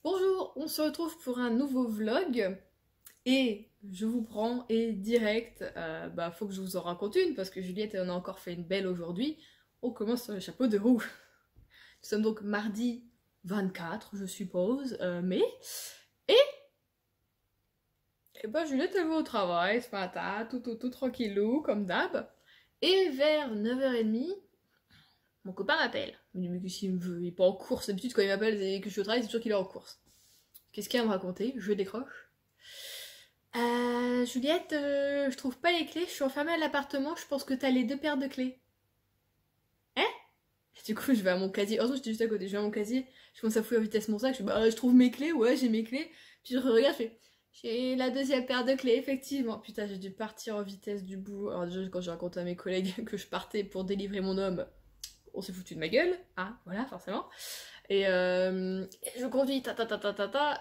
Bonjour, on se retrouve pour un nouveau vlog et je vous prends et direct, faut que je vous en raconte une parce que Juliette en a encore fait une belle aujourd'hui. On commence sur le chapeau de roue. Nous sommes donc mardi 24 je suppose, mai, et Juliette elle va au travail ce matin, tout tranquillou comme d'hab, et vers 9h30, mon copain m'appelle. Il me dit mais s'il me veut, il est pas en course, d'habitude quand il m'appelle et que je suis au travail c'est sûr qu'il est en course. Qu'est-ce qu'il a à me raconter? Je décroche. Juliette, je trouve pas les clés, je suis enfermée à l'appartement, je pense que t'as les deux paires de clés. Hein? Du coup, je vais à mon casier, heureusement j'étais juste à côté, je vais à mon casier, je commence à fouiller en vitesse mon sac, je fais je trouve mes clés, ouais j'ai mes clés, puis je regarde, je fais j'ai la deuxième paire de clés, effectivement. Putain, j'ai dû partir en vitesse du bout. Alors déjà, quand j'ai raconté à mes collègues que je partais pour délivrer mon homme, on s'est foutu de ma gueule, hein, voilà, forcément. Et je conduis,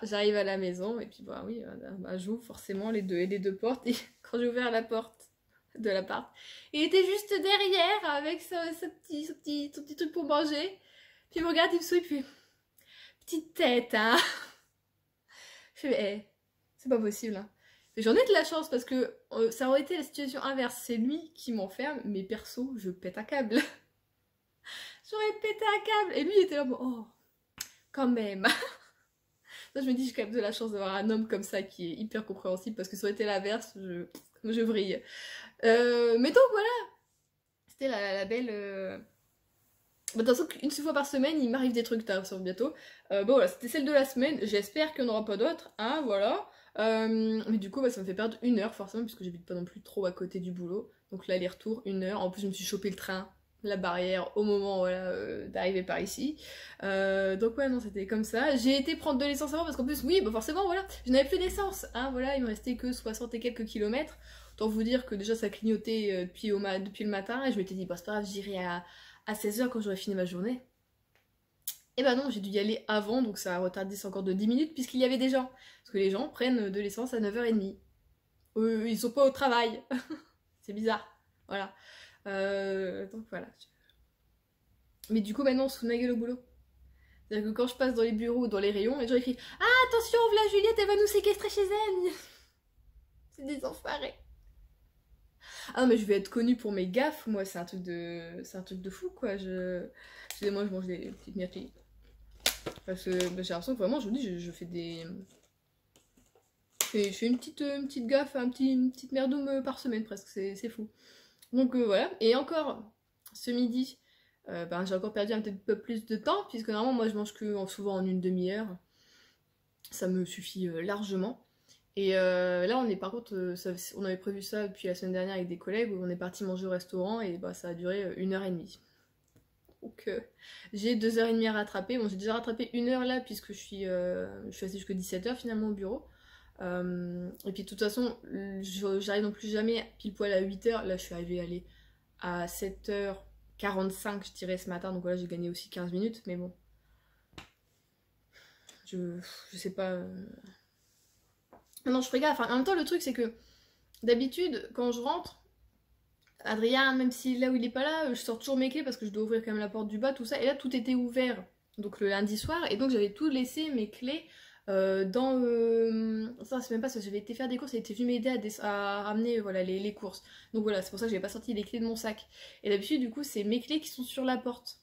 j'arrive à la maison, et puis j'ouvre forcément les deux portes, et quand j'ai ouvert la porte de l'appart, il était juste derrière, avec son petit truc pour manger, puis il me regarde, il me sourit, puis petite tête, hein. Je fais, c'est pas possible, hein. J'en ai de la chance, parce que ça aurait été la situation inverse, c'est lui qui m'enferme, mais perso, je pète un câble. J'aurais pété un câble, et lui il était là, oh, quand même. Ça, je me dis, j'ai quand même de la chance d'avoir un homme comme ça qui est hyper compréhensible, parce que ça aurait été l'inverse, je vrille. Mais donc voilà, c'était la belle... De toute façon, une fois par semaine, il m'arrive des trucs tard, bientôt. Voilà, c'était celle de la semaine, j'espère qu'il n'y en aura pas d'autres, hein, voilà. Mais du coup, ça me fait perdre 1 heure, forcément, puisque j'habite pas non plus trop à côté du boulot. Donc l'aller-retour, 1 heure. En plus, je me suis chopé le train, la barrière, au moment voilà, d'arriver par ici. Donc ouais, non, c'était comme ça. J'ai été prendre de l'essence avant, parce qu'en plus, oui, forcément, voilà, je n'avais plus d'essence, hein, voilà, il me restait que 60 et quelques kilomètres. Autant vous dire que déjà, ça clignotait depuis le matin, et je m'étais dit, c'est pas grave, j'irai à 16h quand j'aurai fini ma journée. Et non, j'ai dû y aller avant, donc ça a retardé ça encore de 10 minutes, puisqu'il y avait des gens. Parce que les gens prennent de l'essence à 9h30. Ils sont pas au travail. C'est bizarre. Voilà. Donc voilà. Mais du coup, maintenant, on se fout de ma gueule au boulot. C'est-à-dire que quand je passe dans les bureaux ou dans les rayons, les gens écrivent « Ah, attention, voilà Juliette, elle va nous séquestrer chez elle !» C'est des enfoirés. Ah mais je vais être connue pour mes gaffes, moi, c'est un truc de fou, quoi. Moi, je mange des petites myrtilles. Parce que j'ai l'impression que vraiment, je vous dis, je fais des... Je fais une petite gaffe, une petite merdoum par semaine presque, c'est fou. Donc voilà, et encore, ce midi, j'ai encore perdu un petit peu plus de temps, puisque normalement, moi, je mange que souvent en une demi-heure. Ça me suffit largement. Et là, on est par contre, on avait prévu ça depuis la semaine dernière avec des collègues, où on est parti manger au restaurant, et ça a duré 1h30. Donc j'ai 2h30 à rattraper. Bon, j'ai déjà rattrapé 1 heure là, puisque je suis restée jusqu'à 17h finalement au bureau. Et puis de toute façon, j'arrive non plus jamais pile poil à 8h. Là, je suis arrivée à 7h45, je dirais, ce matin. Donc voilà, j'ai gagné aussi 15 minutes, mais bon. Je sais pas... Non, je ferai gaffe. Enfin, en même temps, le truc, c'est que d'habitude, quand je rentre, Adrien, même si là où il est pas là, je sors toujours mes clés parce que je dois ouvrir quand même la porte du bas, tout ça. Et là, tout était ouvert, donc le lundi soir, et donc j'avais tout laissé, mes clés, dans... Ça, c'est même pas ça, j'avais été faire des courses, il était venu m'aider à ramener voilà, les courses. Donc voilà, c'est pour ça que j'avais pas sorti les clés de mon sac. Et d'habitude, du coup, c'est mes clés qui sont sur la porte.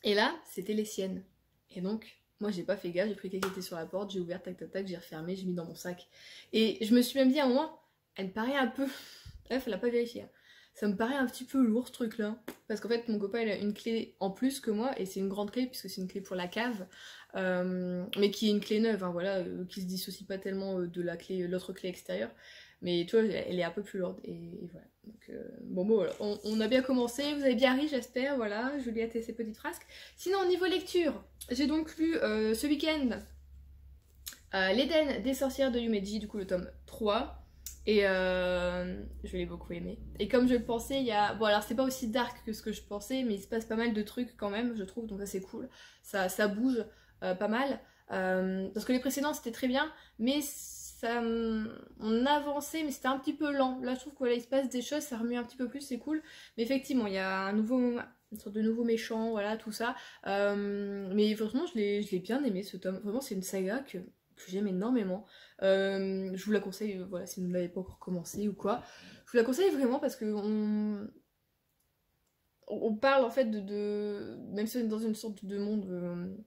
Et là, c'était les siennes. Et donc... Moi j'ai pas fait gaffe, j'ai pris les clés qui étaient sur la porte, j'ai ouvert, tac, j'ai refermé, j'ai mis dans mon sac. Et je me suis même dit à un moment, elle me paraît un peu... Bref, elle a pas vérifié. Ça me paraît un petit peu lourd ce truc là. Parce qu'en fait mon copain il a une clé en plus que moi, et c'est une grande clé puisque c'est une clé pour la cave. Mais qui est une clé neuve, hein, voilà, qui se dissocie pas tellement de l'autre clé extérieure. Mais tu vois, elle est un peu plus lourde. Et voilà. Donc, bon, voilà. On a bien commencé, vous avez bien ri, j'espère. Voilà, Juliette et ses petites frasques. Sinon, au niveau lecture, j'ai donc lu ce week-end L'Éden des sorcières de Yumeji, du coup le tome 3. Et je l'ai beaucoup aimé. Et comme je le pensais, il y a... Bon, alors c'est pas aussi dark que ce que je pensais, mais il se passe pas mal de trucs quand même, je trouve. Donc ça, c'est cool. Ça bouge pas mal. Parce que les précédents, c'était très bien, mais ça, on avançait, mais c'était un petit peu lent. Là, je trouve que voilà, il se passe des choses, ça remue un petit peu plus, c'est cool. Mais effectivement, il y a une sorte de nouveau méchant, voilà, tout ça. Mais franchement, je l'ai bien aimé ce tome. Vraiment, c'est une saga que j'aime énormément. Je vous la conseille, voilà, si vous ne l'avez pas encore commencé ou quoi. Je vous la conseille vraiment parce que on parle en fait même si on est dans une sorte de monde,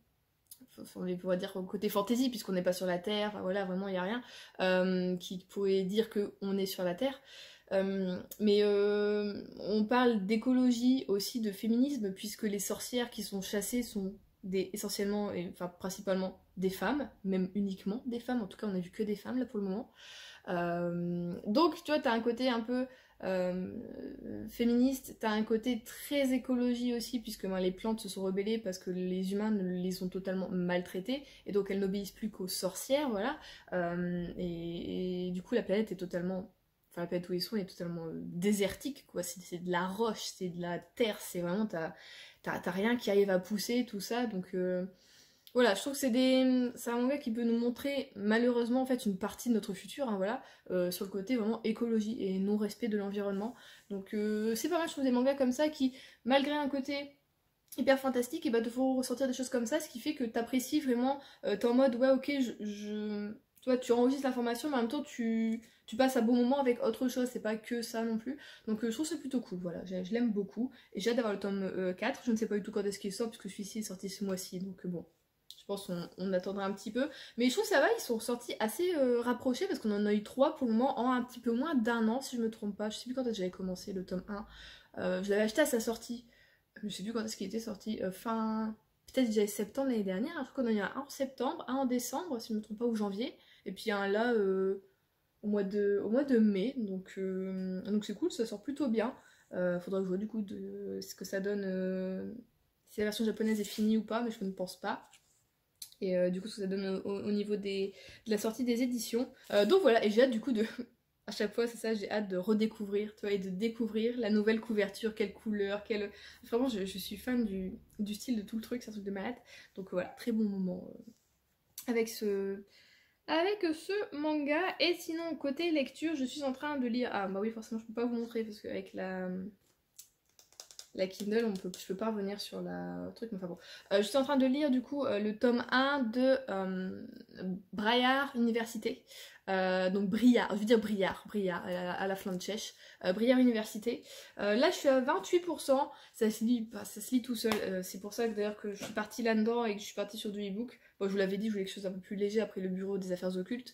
on pourrait dire côté fantasy, puisqu'on n'est pas sur la Terre, voilà, vraiment il n'y a rien qui pourrait dire qu'on est sur la Terre. Mais on parle d'écologie aussi, de féminisme, puisque les sorcières qui sont chassées sont essentiellement, enfin principalement des femmes, même uniquement des femmes, en tout cas on a vu que des femmes là pour le moment. Donc tu vois, t'as un côté un peu féministe, t'as un côté très écologie aussi, puisque les plantes se sont rebellées parce que les humains les ont totalement maltraitées, et donc elles n'obéissent plus qu'aux sorcières, voilà. Et du coup la planète est totalement... Enfin, la planète où ils sont est totalement désertique, quoi. C'est de la roche, c'est de la terre, c'est vraiment... T'as rien qui arrive à pousser, tout ça, donc... Voilà, je trouve que c'est un manga qui peut nous montrer malheureusement en fait une partie de notre futur, hein, voilà, sur le côté vraiment écologie et non-respect de l'environnement. Donc c'est pas mal, je trouve des mangas comme ça qui, malgré un côté hyper fantastique, et bah te font ressentir des choses comme ça, ce qui fait que t'apprécies vraiment, t'es en mode ouais ok, tu vois, tu enregistres l'information, mais en même temps tu passes un bon moment avec autre chose, c'est pas que ça non plus. Donc je trouve ça plutôt cool, voilà, je l'aime beaucoup, et j'ai hâte d'avoir le tome 4, je ne sais pas du tout quand est-ce qu'il sort, puisque celui-ci est sorti ce mois-ci, donc bon. Je pense qu'on attendra un petit peu. Mais je trouve que ça va, ils sont sortis assez rapprochés parce qu'on en a eu 3 pour le moment en un petit peu moins d'un an, si je me trompe pas. Je sais plus quand est-ce que j'avais commencé le tome 1. Je l'avais acheté à sa sortie. Je sais plus quand est-ce qu'il était sorti. Fin. Peut-être déjà septembre l'année dernière. Je crois qu'on en a eu un en septembre, un en décembre, si je me trompe pas, ou janvier. Et puis un là au mois de mai. Donc c'est cool, ça sort plutôt bien. Faudra que je vois du coup de ce que ça donne. Si la version japonaise est finie ou pas, mais je ne pense pas. Et du coup, ce que ça donne au niveau de la sortie des éditions. Donc voilà, et j'ai hâte du coup de... À chaque fois, c'est ça, j'ai hâte de redécouvrir, tu vois, et de découvrir la nouvelle couverture, quelle couleur, quelle... Vraiment, je suis fan du style de tout le truc, c'est un truc de malade. Donc voilà, très bon moment avec ce manga. Et sinon, côté lecture, je suis en train de lire... Ah bah oui, forcément, je peux pas vous montrer, parce qu'avec la Kindle, je peux pas revenir sur la truc, mais enfin bon. Je suis en train de lire du coup le tome 1 de Briar Université. Donc Briard, je veux dire Briard à la Flanchèche. Briard Université. Là je suis à 28%, ça se lit tout seul. C'est pour ça que d'ailleurs que je suis partie là-dedans et que je suis partie sur du e-book. Bon, je vous l'avais dit, je voulais quelque chose d'un peu plus léger après le bureau des affaires occultes.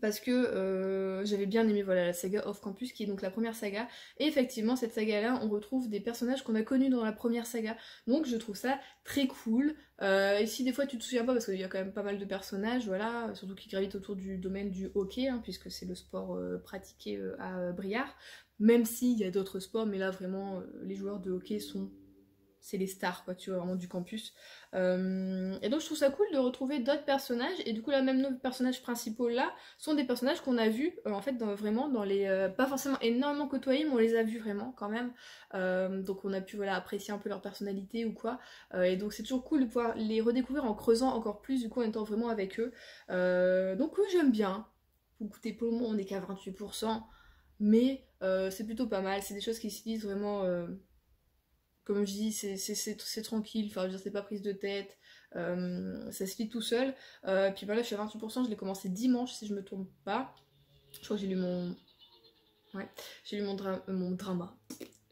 Parce que j'avais bien aimé voilà, la saga Off Campus qui est donc la première saga, et effectivement cette saga là on retrouve des personnages qu'on a connus dans la première saga, donc je trouve ça très cool. Et si des fois tu te souviens pas, parce qu'il y a quand même pas mal de personnages, voilà, surtout qui gravitent autour du domaine du hockey, hein, puisque c'est le sport pratiqué à Briard, même s'il y a d'autres sports, mais là vraiment les joueurs de hockey c'est les stars, quoi, tu vois, vraiment du campus. Et donc je trouve ça cool de retrouver d'autres personnages, et du coup là même nos personnages principaux là sont des personnages qu'on a vus en fait vraiment dans les... pas forcément énormément côtoyés, mais on les a vus vraiment quand même. Donc on a pu voilà, apprécier un peu leur personnalité ou quoi. Et donc c'est toujours cool de pouvoir les redécouvrir en creusant encore plus, du coup en étant vraiment avec eux. Donc oui, j'aime bien. Écoutez, pour le moment on est qu'à 28%, mais c'est plutôt pas mal, c'est des choses qui se lisent vraiment... Comme je dis, c'est tranquille, enfin, je veux dire, c'est pas prise de tête, ça se lit tout seul. Puis voilà, je suis à 28%, je l'ai commencé dimanche si je me trompe pas. Je crois que j'ai lu mon... Ouais, j'ai lu mon drama.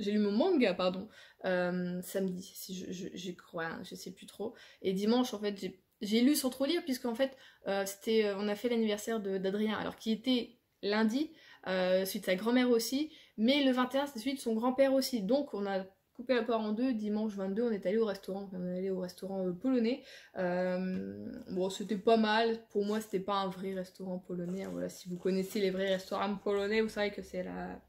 J'ai lu mon manga, pardon, samedi, si je crois, hein, je sais plus trop. Et dimanche, en fait, j'ai lu sans trop lire, puisqu'en fait, on a fait l'anniversaire d'Adrien, alors qui était lundi, celui de sa grand-mère aussi, mais le 21, c'est celui de son grand-père aussi. Donc on a coupé la part en deux, dimanche 22, on est allé au restaurant, polonais. Bon, c'était pas mal, pour moi c'était pas un vrai restaurant polonais, hein, voilà, si vous connaissez les vrais restaurants polonais, vous savez que c'est la...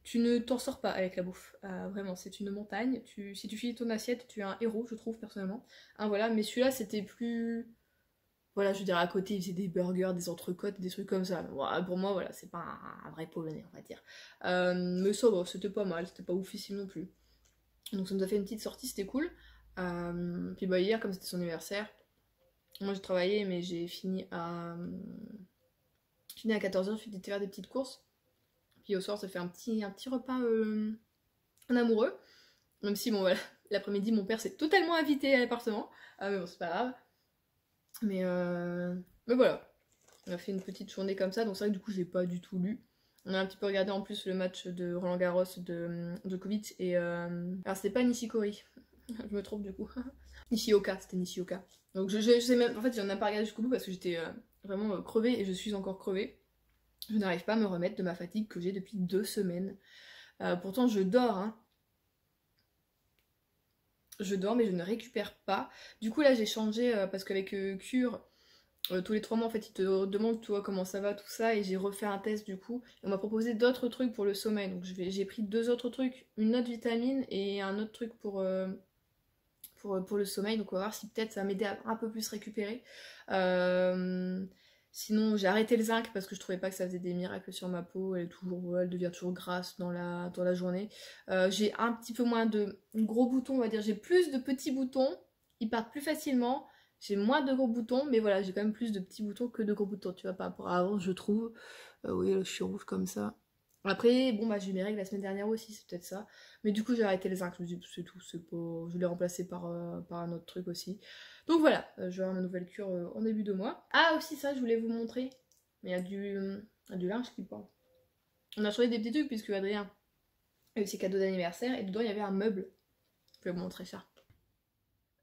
Tu ne t'en sors pas avec la bouffe, vraiment, c'est une montagne, si tu finis ton assiette, tu es un héros, je trouve, personnellement. Hein, voilà, mais celui-là c'était plus... Voilà, je veux dire, à côté, ils faisaient des burgers, des entrecôtes, des trucs comme ça. Voilà, pour moi, voilà, c'est pas un vrai polonais, on va dire. Mais ça, bon, c'était pas mal, c'était pas oufissime non plus. Donc ça nous a fait une petite sortie, c'était cool. Puis bah hier, comme c'était son anniversaire, Moi j'ai travaillé mais j'ai fini à 14h, j'ai été faire des petites courses. Puis au soir ça fait un petit repas en amoureux. Même si bon voilà, l'après-midi mon père s'est totalement invité à l'appartement. Ah mais bon c'est pas grave. Mais voilà. On a fait une petite journée comme ça, donc c'est vrai que du coup j'ai pas du tout lu. On a un petit peu regardé en plus le match de Roland Garros de Djokovic et... Alors c'était pas Nishikori, je me trompe du coup. Nishioka, c'était Nishioka. Donc je sais même... En fait j'en ai pas regardé jusqu'au bout parce que j'étais vraiment crevée et je suis encore crevée. Je n'arrive pas à me remettre de ma fatigue que j'ai depuis 2 semaines. Pourtant je dors, hein. Je dors mais je ne récupère pas. Du coup là j'ai changé parce qu'avec Cure... tous les 3 mois en fait ils te demandent toi comment ça va tout ça et j'ai refait un test du coup et on m'a proposé d'autres trucs pour le sommeil donc j'ai pris 2 autres trucs, une autre vitamine et un autre truc pour le sommeil donc on va voir si peut-être ça va m'aider à un peu plus récupérer. Sinon j'ai arrêté le zinc parce que je trouvais pas que ça faisait des miracles sur ma peau, elle devient toujours grasse dans la journée. J'ai un petit peu moins de gros boutons on va dire, j'ai plus de petits boutons, ils partent plus facilement. J'ai moins de gros boutons, mais voilà, j'ai quand même plus de petits boutons que de gros boutons, tu vois, par rapport à avant, je trouve. Oui, là, je suis rouge comme ça. Après, bon, bah, j'ai eu mes règles la semaine dernière aussi, c'est peut-être ça. Mais du coup, j'ai arrêté les zinc, je me dis, c'est tout, c'est pas... Je l'ai remplacé par un autre truc aussi. Donc voilà, je vais avoir ma nouvelle cure en début de mois. Ah, aussi, ça, je voulais vous montrer. Mais il y a du linge qui pend. On a changé des petits trucs, puisque Adrien a eu ses cadeaux d'anniversaire, et dedans, il y avait un meuble. Je vais vous montrer ça.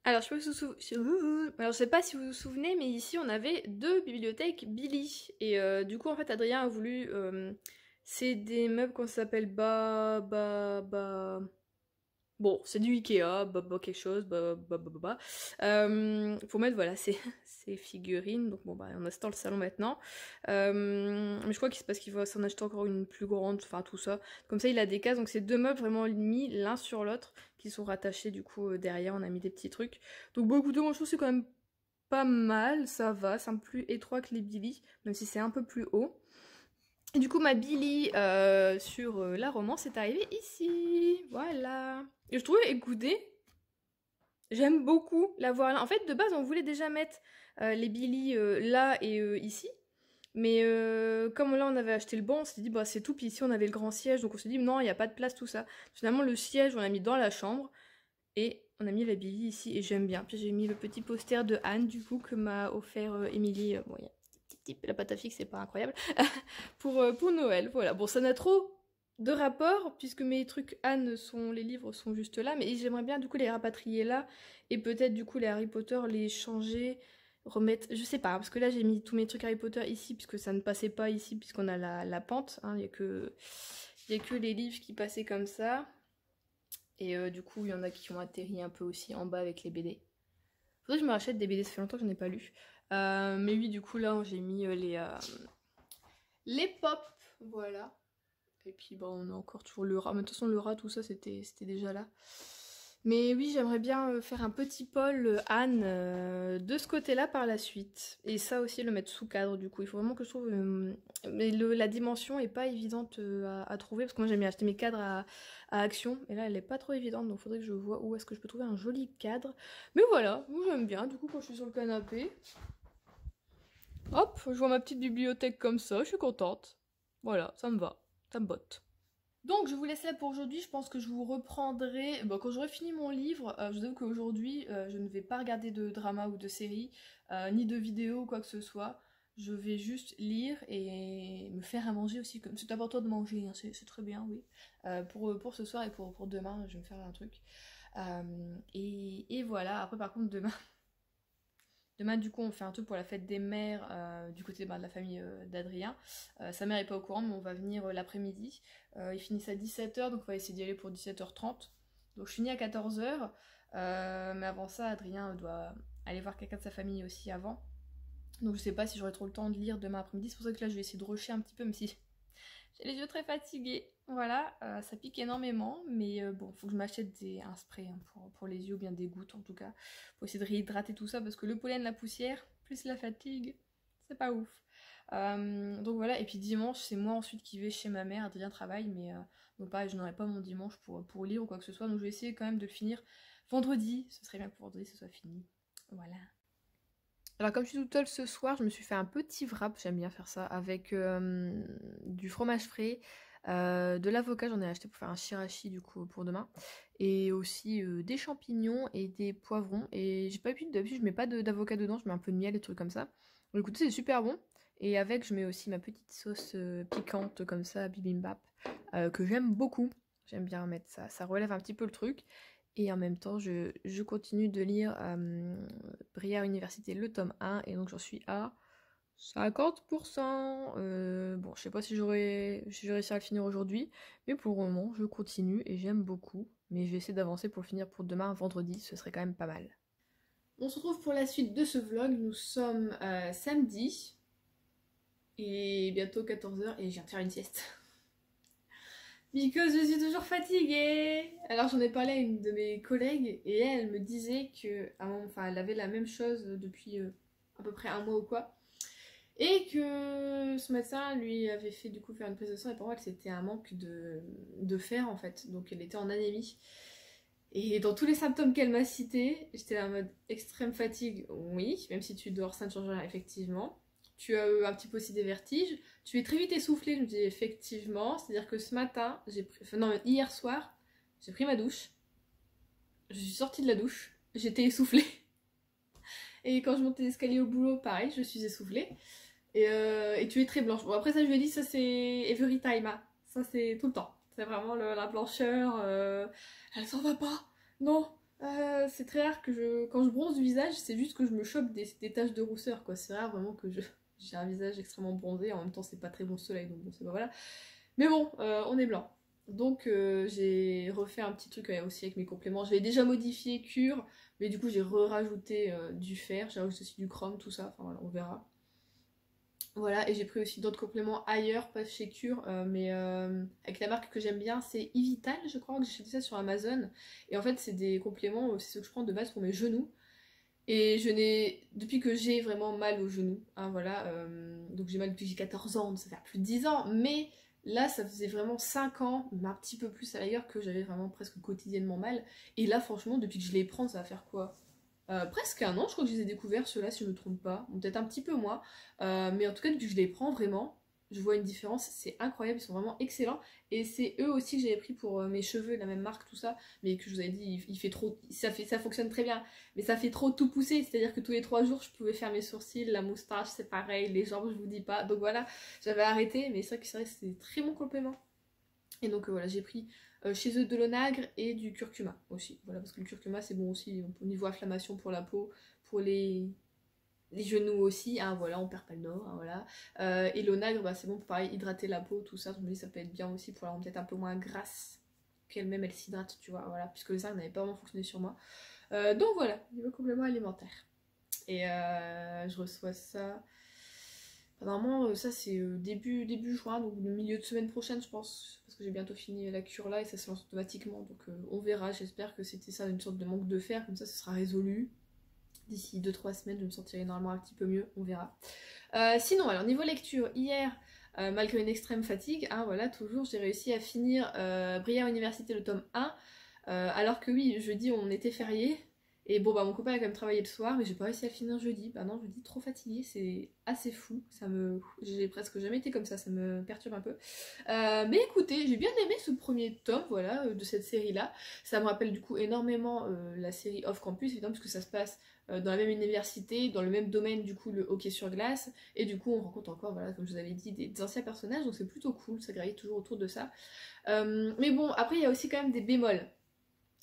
Alors, je sais pas si vous vous souvenez, mais ici on avait 2 bibliothèques Billy. Et du coup, en fait, Adrien a voulu. C'est des meubles qu'on s'appelle Bon, c'est du Ikea, quelque chose, pour mettre, voilà, ces figurines. Donc bon, bah, on a ça dans le salon maintenant. Mais je crois que c'est parce qu'il va s'en acheter encore une plus grande, enfin tout ça. Comme ça, il a des cases. Donc c'est 2 meubles vraiment mis l'un sur l'autre, qui sont rattachés du coup derrière. On a mis des petits trucs. Donc bon, écoutez, moi je trouve que c'est quand même pas mal, ça va. C'est un peu plus étroit que les Billy, même si c'est un peu plus haut. Et du coup, ma Billy sur la romance est arrivée ici. Voilà. Et je trouve, écoutez, j'aime beaucoup la voir là. En fait, de base, on voulait déjà mettre les Billy là et ici. Mais comme là, on avait acheté le banc, on s'est dit, bah c'est tout. Puis ici, on avait le grand siège. Donc on s'est dit, non, il n'y a pas de place, tout ça. Finalement, le siège, on l'a mis dans la chambre. Et on a mis la Billy ici. Et j'aime bien. Puis j'ai mis le petit poster de Anne, du coup, que m'a offert Émilie. Bon, il y a la pâte à fixe, c'est pas incroyable. Pour Noël, voilà. Bon, ça n'a trop de rapport, puisque mes trucs Anne les livres sont juste là, mais j'aimerais bien du coup les rapatrier là, et peut-être du coup les Harry Potter, les changer, remettre, je sais pas, parce que là j'ai mis tous mes trucs Harry Potter ici, puisque ça ne passait pas ici, puisqu'on a la pente, hein, il y a que les livres qui passaient comme ça, et du coup il y en a qui ont atterri un peu aussi en bas avec les BD. Faudrait que je me rachète des BD, ça fait longtemps que j'en ai pas lu. Mais oui, du coup, là, j'ai mis les pop, voilà. Et puis, bon, on a encore toujours le rat. Mais de toute façon, le rat, tout ça, c'était déjà là. Mais oui, j'aimerais bien faire un petit pôle Anne de ce côté-là par la suite. Et ça aussi, le mettre sous cadre, du coup. Il faut vraiment que je trouve... mais la dimension est pas évidente à trouver, parce que moi, j'aime bien acheter mes cadres à Action. Et là, elle est pas trop évidente, donc il faudrait que je vois où est-ce que je peux trouver un joli cadre. Mais voilà, moi, j'aime bien. Du coup, quand je suis sur le canapé, hop, je vois ma petite bibliothèque comme ça, je suis contente. Voilà, ça me va, ça me botte. Donc je vous laisse là pour aujourd'hui, je pense que je vous reprendrai quand j'aurai fini mon livre. Je vous avoue qu'aujourd'hui je ne vais pas regarder de drama ou de série, ni de vidéo ou quoi que ce soit. Je vais juste lire et me faire à manger aussi, comme c'est important de manger, hein, c'est très bien, oui. Pour ce soir et pour demain, je vais me faire un truc. Et voilà, après par contre demain... Demain, du coup, on fait un truc pour la fête des mères du côté de la famille d'Adrien. Sa mère est pas au courant, mais on va venir l'après-midi. Ils finissent à 17h, donc on va essayer d'y aller pour 17h30. Donc je finis à 14h. Mais avant ça, Adrien doit aller voir quelqu'un de sa famille aussi avant. Donc je sais pas si j'aurai trop le temps de lire demain après-midi. C'est pour ça que là, je vais essayer de rusher un petit peu, même si j'ai les yeux très fatigués. Voilà, ça pique énormément, mais bon, faut que je m'achète un spray hein, pour les yeux, ou bien des gouttes en tout cas, pour essayer de réhydrater tout ça, parce que le pollen, la poussière, plus la fatigue, c'est pas ouf. Donc voilà, et puis dimanche, c'est moi ensuite qui vais chez ma mère, Adrien travaille, mais donc pareil, je n'aurai pas mon dimanche pour lire ou quoi que ce soit, donc je vais essayer quand même de le finir vendredi, ce serait bien que pour vendredi ce soit fini. Voilà. Alors comme je suis toute seule ce soir, je me suis fait un petit wrap, j'aime bien faire ça, avec du fromage frais, de l'avocat, j'en ai acheté pour faire un shirashi du coup pour demain, et aussi des champignons et des poivrons, et j'ai pas eu d'habitude, je mets pas d'avocat dedans, je mets un peu de miel et des trucs comme ça. Donc écoutez, c'est super bon, et avec je mets aussi ma petite sauce piquante comme ça, bibimbap, que j'aime beaucoup, j'aime bien mettre ça, ça relève un petit peu le truc. Et en même temps, je continue de lire Brière Université, le tome 1, et donc j'en suis à 50%. Bon, je sais pas si je réussi à le finir aujourd'hui, mais pour le moment, je continue et j'aime beaucoup. Mais je vais essayer d'avancer pour le finir pour demain, vendredi, ce serait quand même pas mal. On se retrouve pour la suite de ce vlog. Nous sommes samedi, et bientôt 14h, et je viens de faire une sieste. Because je suis toujours fatiguée. Alors j'en ai parlé à une de mes collègues et elle me disait que, enfin, elle avait la même chose depuis à peu près un mois ou quoi, et que son médecin lui avait fait du coup faire une prise de sang et pour moi que c'était un manque de fer en fait, donc elle était en anémie. Et dans tous les symptômes qu'elle m'a cités, j'étais là en mode extrême fatigue, oui, même si tu dors, ça ne change rien effectivement. Tu as eu un petit peu aussi des vertiges. Tu es très vite essoufflée, je me dis effectivement. C'est-à-dire que ce matin, non, hier soir, j'ai pris ma douche. Je suis sortie de la douche. J'étais essoufflée. Et quand je montais l'escalier au boulot, pareil, je suis essoufflée. Et tu es très blanche. Bon, après ça, je lui ai dit, ça c'est every time. Hein. Ça c'est tout le temps. C'est vraiment la blancheur. Elle s'en va pas. Non. C'est très rare que quand je bronze du visage, c'est juste que je me chope des taches de rousseur, quoi. C'est rare vraiment que j'ai un visage extrêmement bronzé. En même temps, c'est pas très bon soleil, donc bon, c'est pas voilà. Mais bon, on est blanc. Donc j'ai refait un petit truc aussi avec mes compléments. Je l'ai déjà modifié, cure, mais du coup j'ai rajouté du fer, j'ai rajouté aussi du chrome, tout ça. Enfin voilà, on verra. Voilà, et j'ai pris aussi d'autres compléments ailleurs, pas chez Cure, mais avec la marque que j'aime bien, c'est Evital, je crois, que j'ai acheté ça sur Amazon. Et en fait, c'est des compléments, c'est ce que je prends de base pour mes genoux. Et depuis que j'ai vraiment mal aux genoux, hein, voilà, donc j'ai mal depuis que j'ai 14 ans, donc ça fait plus de 10 ans, mais là, ça faisait vraiment 5 ans, mais un petit peu plus à l'ailleurs, que j'avais vraiment presque quotidiennement mal. Et là, franchement, depuis que je les prends, ça va faire quoi? Presque un an, je crois que je les ai découverts, ceux-là, si je me trompe pas. Bon, peut-être un petit peu moins. Mais en tout cas, depuis que je les prends vraiment, je vois une différence. C'est incroyable, ils sont vraiment excellents. Et c'est eux aussi que j'avais pris pour mes cheveux, la même marque, tout ça. Mais que je vous avais dit, il fait trop. Ça fonctionne très bien. Mais ça fait trop tout pousser. C'est-à-dire que tous les 3 jours, je pouvais faire mes sourcils, la moustache, c'est pareil. Les jambes, je vous dis pas. Donc voilà, j'avais arrêté. Mais c'est vrai que c'était très bon complément. Et donc voilà, j'ai pris chez eux de l'onagre et du curcuma aussi. Voilà, parce que le curcuma c'est bon aussi au niveau inflammation pour la peau, pour les genoux aussi. Hein, voilà, on perd pas le nord. Hein, voilà. Et l'onagre, bah, c'est bon pour pareil, hydrater la peau, tout ça. Donc, je me dis, ça peut être bien aussi pour la rendre peut-être un peu moins grasse qu'elle-même elle s'hydrate, tu vois. Voilà, puisque les algues n'avaient pas vraiment fonctionné sur moi. Donc voilà, niveau complément alimentaire. Et je reçois ça. Normalement, ça c'est début juin, donc le milieu de semaine prochaine, je pense, parce que j'ai bientôt fini la cure là et ça se lance automatiquement, donc on verra. J'espère que c'était ça, une sorte de manque de fer, comme ça sera résolu. D'ici 2-3 semaines, je me sentirai normalement un petit peu mieux, on verra. Sinon, alors niveau lecture, hier, malgré une extrême fatigue, hein, voilà, toujours, j'ai réussi à finir Brière Université le tome 1, alors que oui, jeudi on était férié. Et bon bah mon copain a quand même travaillé le soir mais j'ai pas réussi à le finir jeudi. Bah non, jeudi trop fatiguée, c'est assez fou. J'ai presque jamais été comme ça me perturbe un peu. Mais écoutez, j'ai bien aimé ce premier tome, voilà, de cette série-là. Ça me rappelle du coup énormément la série Off Campus, évidemment, parce que ça se passe dans la même université, dans le même domaine, du coup, le hockey sur glace. Et du coup, on rencontre encore, voilà, comme je vous avais dit, des anciens personnages, donc c'est plutôt cool, ça gravite toujours autour de ça. Mais bon, après, il y a aussi quand même des bémols.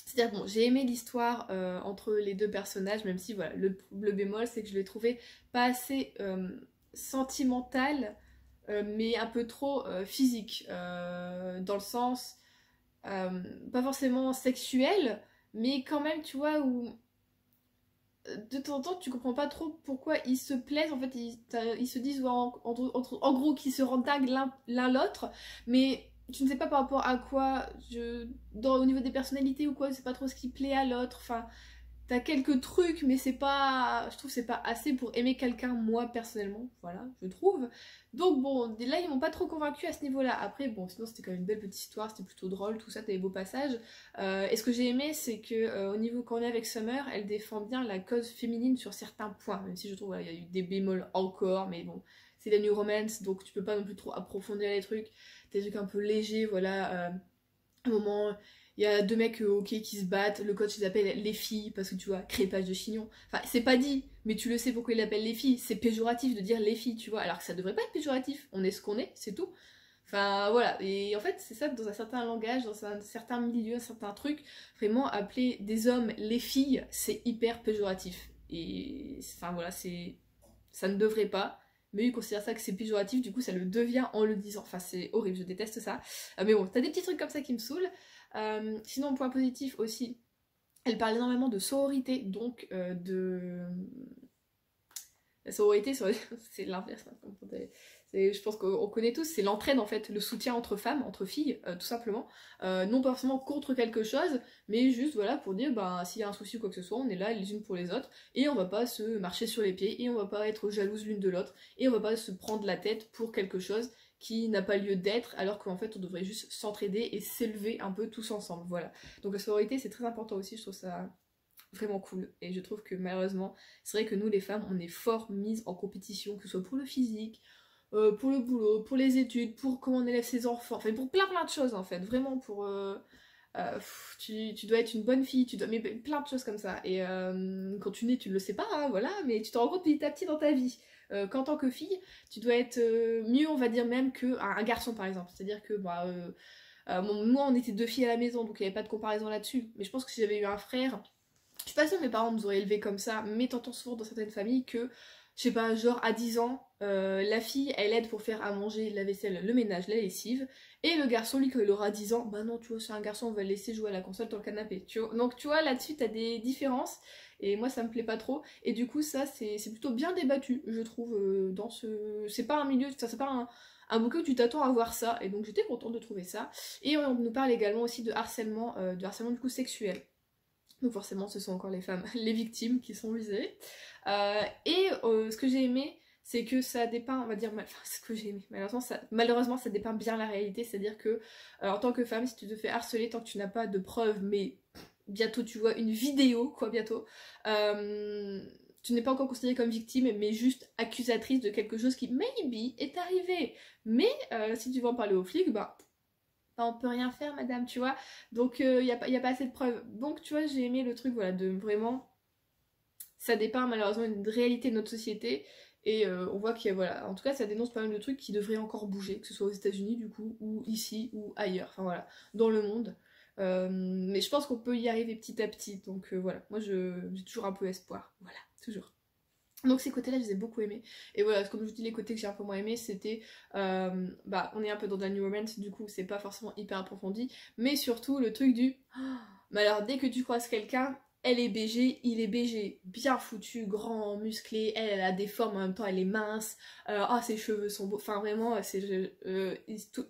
C'est-à-dire, bon, j'ai aimé l'histoire entre les deux personnages, même si, voilà, le bémol, c'est que je l'ai trouvé pas assez sentimental, mais un peu trop physique, dans le sens, pas forcément sexuel, mais quand même, tu vois, où de temps en temps, tu comprends pas trop pourquoi ils se plaisent, en fait, ils se disent, ouais, en gros, qu'ils se rendent dingues l'un l'autre, mais tu ne sais pas par rapport à quoi, au niveau des personnalités ou quoi, c'est pas trop ce qui plaît à l'autre, enfin, T'as quelques trucs, mais c'est pas... Je trouve que c'est pas assez pour aimer quelqu'un, moi, personnellement. Voilà, je trouve. Donc bon, là, ils m'ont pas trop convaincu à ce niveau-là. Après, bon, sinon, c'était quand même une belle petite histoire, c'était plutôt drôle, tout ça, t'as des beaux passages. Et ce que j'ai aimé, c'est que au niveau qu'on est avec Summer, elle défend bien la cause féminine sur certains points. Même si je trouve, il y a eu des bémols encore, mais bon, c'est la New Romance, donc tu peux pas non plus trop approfondir les trucs. Des trucs un peu légers, voilà. Un moment... Il y a deux mecs au hockey qui se battent, le coach les appelle les filles parce que tu vois, crépage de chignon. Enfin, c'est pas dit, mais tu le sais pourquoi il appelle les filles. C'est péjoratif de dire les filles, tu vois, alors que ça devrait pas être péjoratif. On est ce qu'on est, c'est tout. Enfin, voilà. Et en fait, c'est ça, dans un certain langage, dans un certain milieu, un certain truc, vraiment appeler des hommes les filles, c'est hyper péjoratif. Et enfin, voilà, c'est. Ça ne devrait pas. Mais ils considèrent ça que c'est péjoratif, du coup ça le devient en le disant. Enfin, c'est horrible, je déteste ça. Mais bon, t'as des petits trucs comme ça qui me saoulent. Sinon, point positif aussi, elle parle énormément de sororité, donc de... La sororité, c'est l'inverse. Je pense qu'on connaît tous, c'est l'entraide en fait, le soutien entre femmes, entre filles, tout simplement. Non pas forcément contre quelque chose, mais juste voilà pour dire, bah, s'il y a un souci ou quoi que ce soit, on est là les unes pour les autres, et on va pas se marcher sur les pieds, et on va pas être jalouses l'une de l'autre, et on va pas se prendre la tête pour quelque chose qui n'a pas lieu d'être, alors qu'en fait on devrait juste s'entraider et s'élever un peu tous ensemble, voilà. Donc la sororité c'est très important aussi, je trouve ça vraiment cool, et je trouve que malheureusement, c'est vrai que nous les femmes, on est fort mises en compétition, que ce soit pour le physique, pour le boulot, pour les études, pour comment on élève ses enfants, enfin pour plein de choses en fait, vraiment pour... tu dois être une bonne fille, tu dois... mais plein de choses comme ça, et quand tu nais tu ne le sais pas, hein, voilà, mais tu te rends compte petit à petit dans ta vie, qu'en tant que fille, tu dois être mieux on va dire même qu'un garçon par exemple, c'est-à-dire que bah... moi on était deux filles à la maison, donc il n'y avait pas de comparaison là-dessus, mais je pense que si j'avais eu un frère, je suis pas sûre que mes parents nous auraient élevés comme ça, mais t'entends souvent dans certaines familles que, je sais pas, genre à 10 ans, la fille elle aide pour faire à manger, la vaisselle, le ménage, la lessive, et le garçon lui quand il aura 10 ans, bah non tu vois c'est un garçon, on va le laisser jouer à la console dans le canapé, tu vois. Donc tu vois là-dessus t'as des différences, et moi ça me plaît pas trop, et du coup ça c'est plutôt bien débattu, je trouve, dans ce... C'est pas un milieu, c'est pas un bouquin où tu t'attends à voir ça, et donc j'étais contente de trouver ça, et on nous parle également aussi de harcèlement du coup sexuel. Donc forcément ce sont encore les femmes, les victimes qui sont visées. Ce que j'ai aimé, c'est que ça dépeint, on va dire, enfin ce que j'ai aimé, malheureusement ça dépeint bien la réalité, c'est-à-dire que en tant que femme, si tu te fais harceler tant que tu n'as pas de preuves, mais bientôt tu vois une vidéo, quoi bientôt, tu n'es pas encore considérée comme victime, mais juste accusatrice de quelque chose qui, maybe, est arrivé. Mais si tu vas en parler aux flics, bah... on peut rien faire madame, tu vois, donc y a pas assez de preuves, donc tu vois j'ai aimé le truc, voilà, de vraiment, ça dépeint malheureusement une réalité de notre société, et on voit qu'il y a, voilà, en tout cas ça dénonce pas mal de trucs qui devraient encore bouger, que ce soit aux États-Unis du coup, ou ici, ou ailleurs, enfin voilà, dans le monde. Mais je pense qu'on peut y arriver petit à petit, donc voilà, moi j'ai toujours un peu espoir, voilà, toujours. Donc ces côtés-là, je les ai beaucoup aimés. Et voilà, comme je vous dis, les côtés que j'ai un peu moins aimés, c'était... bah, on est un peu dans de la New Romance, du coup, c'est pas forcément hyper approfondi. Mais surtout, le truc du... Mais alors, dès que tu croises quelqu'un, elle est BG, il est BG. Bien foutu, grand, musclé, elle a des formes, en même temps, elle est mince. Ses cheveux sont beaux. Enfin, vraiment, c'est...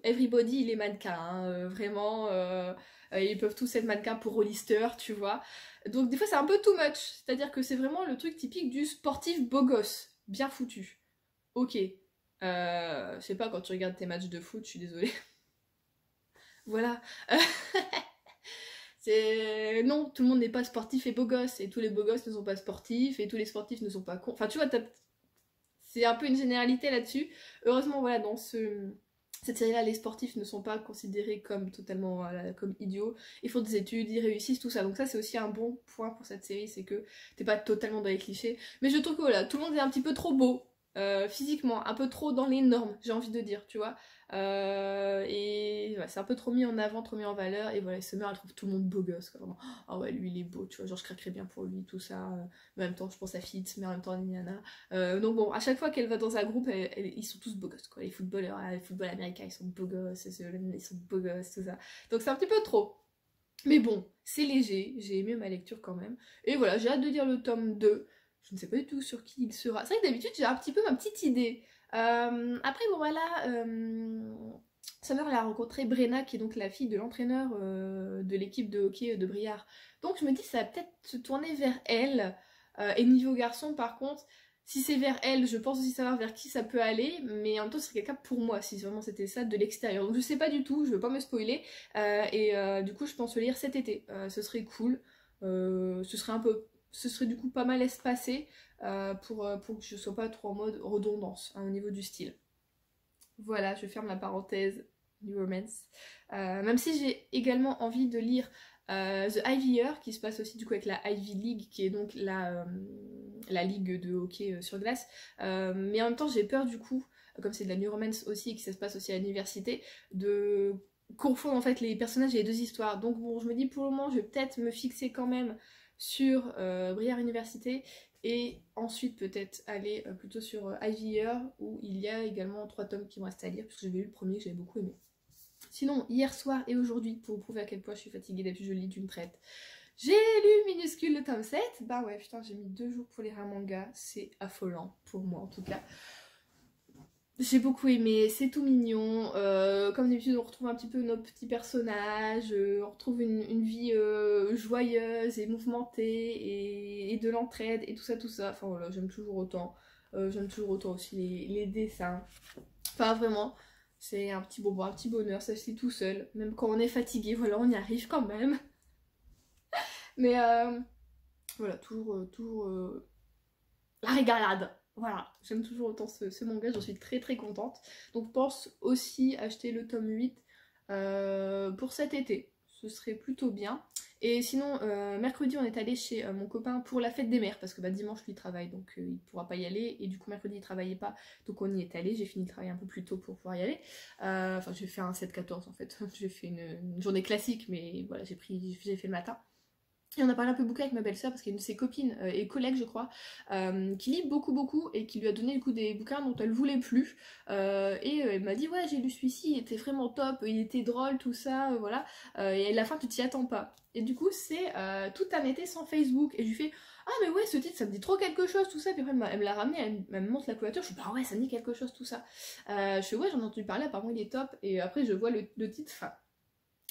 everybody, il est mannequin, hein, vraiment... ils peuvent tous être mannequins pour Hollister, tu vois. Donc des fois c'est un peu too much, c'est-à-dire que c'est vraiment le truc typique du sportif beau gosse, bien foutu. Ok, je sais pas, quand tu regardes tes matchs de foot, je suis désolée. Voilà. Non, tout le monde n'est pas sportif et beau gosse, et tous les beaux gosses ne sont pas sportifs, et tous les sportifs ne sont pas cons. Enfin tu vois, c'est un peu une généralité là-dessus. Heureusement, voilà, dans cette série-là, les sportifs ne sont pas considérés comme totalement, voilà, comme idiots. Ils font des études, ils réussissent, tout ça. Donc ça, c'est aussi un bon point pour cette série, c'est que t'es pas totalement dans les clichés. Mais je trouve que voilà, tout le monde est un petit peu trop beau, physiquement, un peu trop dans les normes, j'ai envie de dire, tu vois. Et ouais, c'est un peu trop mis en avant, trop mis en valeur, et voilà, Summer elle trouve tout le monde beau gosse, quoi, vraiment. Ah ouais, lui il est beau, tu vois, genre je craquerais bien pour lui, tout ça. Mais en même temps, je pense à Fitz, mais en même temps, Niana. Donc bon, à chaque fois qu'elle va dans un groupe, ils sont tous beaux gosses, quoi. Les footballeurs, les football américains, ils sont beaux gosses, ils sont beaux gosses, tout ça. Donc c'est un petit peu trop. Mais bon, c'est léger, j'ai aimé ma lecture quand même. Et voilà, j'ai hâte de lire le tome 2. Je ne sais pas du tout sur qui il sera. C'est vrai que d'habitude, j'ai un petit peu ma petite idée. Après, bon voilà, sa mère elle a rencontré Brenna qui est donc la fille de l'entraîneur de l'équipe de hockey de Briare. Donc je me dis ça va peut-être se tourner vers elle. Et niveau garçon par contre, si c'est vers elle, je pense aussi savoir vers qui ça peut aller, mais en même temps ce serait quelqu'un pour moi si vraiment c'était ça de l'extérieur. Donc je sais pas du tout, je veux pas me spoiler, du coup je pense le lire cet été. Ce serait cool, ce serait du coup pas mal espacé pour que je sois pas trop en mode redondance hein, au niveau du style. Voilà, je ferme la parenthèse New Romance. Même si j'ai également envie de lire The Ivy Year, qui se passe aussi du coup avec la Ivy League, qui est donc la ligue de hockey sur glace. Mais en même temps, j'ai peur du coup, comme c'est de la New Romance aussi et que ça se passe aussi à l'université, de confondre en fait les personnages et les deux histoires. Donc bon, je me dis pour le moment, je vais peut-être me fixer quand même sur Brière Université et ensuite peut-être aller plutôt sur Ivy Year où il y a également 3 tomes qui me restent à lire puisque j'avais lu le premier que j'avais beaucoup aimé. Sinon, hier soir et aujourd'hui, pour vous prouver à quel point je suis fatiguée, d'habitude je lis d'une traite, j'ai lu Minuscule le tome 7. Bah ouais, putain, j'ai mis 2 jours pour lire un manga, c'est affolant, pour moi en tout cas. J'ai beaucoup aimé, c'est tout mignon, comme d'habitude on retrouve un petit peu nos petits personnages, on retrouve une vie joyeuse et mouvementée et de l'entraide et tout ça, enfin voilà, j'aime toujours autant. J'aime toujours autant aussi les dessins, enfin vraiment, c'est un petit bonbon, un petit bonheur, ça se lit tout seul, même quand on est fatigué, voilà, on y arrive quand même. Mais voilà, toujours la régalade. Voilà, j'aime toujours autant ce manga, j'en suis très très contente. Donc je pense aussi acheter le tome 8 pour cet été, ce serait plutôt bien. Et sinon, mercredi on est allé chez mon copain pour la fête des mères, parce que bah, dimanche lui il travaille, donc il pourra pas y aller. Et du coup mercredi il travaillait pas, donc on y est allé, j'ai fini de travailler un peu plus tôt pour pouvoir y aller. Enfin j'ai fait un 7-14 en fait, j'ai fait une journée classique, mais voilà j'ai fait le matin. Et on a parlé un peu bouquin avec ma belle-sœur parce qu'il y a une de ses copines et collègues je crois qui lit beaucoup et qui lui a donné du coup des bouquins dont elle voulait plus elle m'a dit ouais j'ai lu celui-ci, il était vraiment top, il était drôle tout ça voilà et à la fin tu t'y attends pas et du coup c'est tout un été sans Facebook et je lui fais ah mais ouais ce titre ça me dit trop quelque chose tout ça puis après elle me l'a ramené, elle me montre la couverture, je suis bah ouais ça me dit quelque chose tout ça je fais ouais j'en ai entendu parler apparemment il est top et après je vois le titre, enfin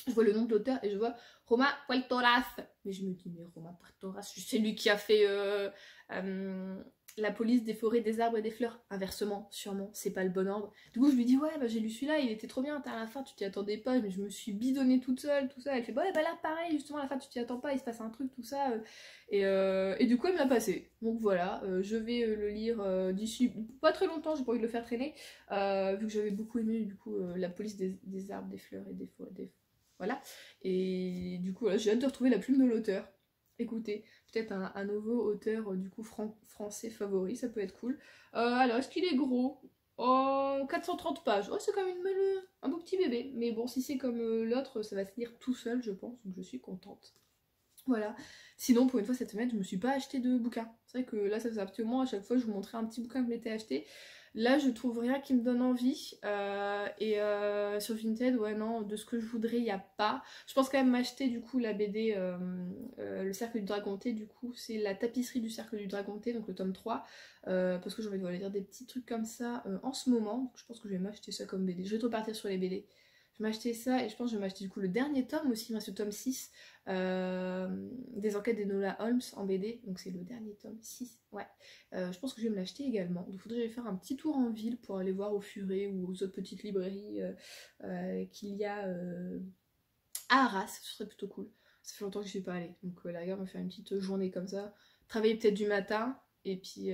je vois le nom de l'auteur et je vois Roma Puertoras. Mais je me dis, mais Roma Puertoras, c'est lui qui a fait la police des forêts, des arbres et des fleurs. Inversement, sûrement, c'est pas le bon ordre. Du coup, je lui dis, ouais, bah, j'ai lu celui-là, il était trop bien. À la fin, tu t'y attendais pas, mais je me suis bidonnée toute seule, tout ça. Elle fait, bah, bah là, pareil, justement, à la fin, tu t'y attends pas, il se passe un truc, tout ça. Et du coup, elle me l'a passé. Donc voilà, je vais le lire d'ici pas très longtemps, j'ai pas envie de le faire traîner. Vu que j'avais beaucoup aimé, du coup, la police des arbres, des fleurs et des forêts. Voilà. Et du coup, voilà, j'ai hâte de retrouver la plume de l'auteur. Écoutez, peut-être un nouveau auteur du coup français favori, ça peut être cool. Alors, est-ce qu'il est gros? Oh, 430 pages. Oh, c'est quand même un beau petit bébé. Mais bon, si c'est comme l'autre, ça va se lire tout seul, je pense. Donc je suis contente. Voilà. Sinon, pour une fois cette semaine, je me suis pas acheté de bouquin. C'est vrai que là, ça faisait absolument à chaque fois, je vous montrais un petit bouquin que je m'étais acheté. Là, je trouve rien qui me donne envie. Sur Vinted, ouais, non, de ce que je voudrais, il n'y a pas. Je pense quand même m'acheter du coup la BD Le Cercle du Dragonté. Du coup, c'est la tapisserie du Cercle du Dragonté, donc le tome 3. Parce que j'ai envie de lire des petits trucs comme ça en ce moment. Donc, je pense que je vais m'acheter ça comme BD. Je vais repartir sur les BD. Je vais m'acheter ça et je pense que je vais m'acheter du coup le dernier tome aussi, ce tome 6 des enquêtes d'Enola Holmes en BD, donc c'est le dernier tome 6, ouais. Je pense que je vais me l'acheter également, donc il faudrait que j'aille faire un petit tour en ville pour aller voir au Furet ou aux autres petites librairies qu'il y a à Arras, ce serait plutôt cool. Ça fait longtemps que je suis pas allée, donc la rigueur me faire une petite journée comme ça, travailler peut-être du matin et puis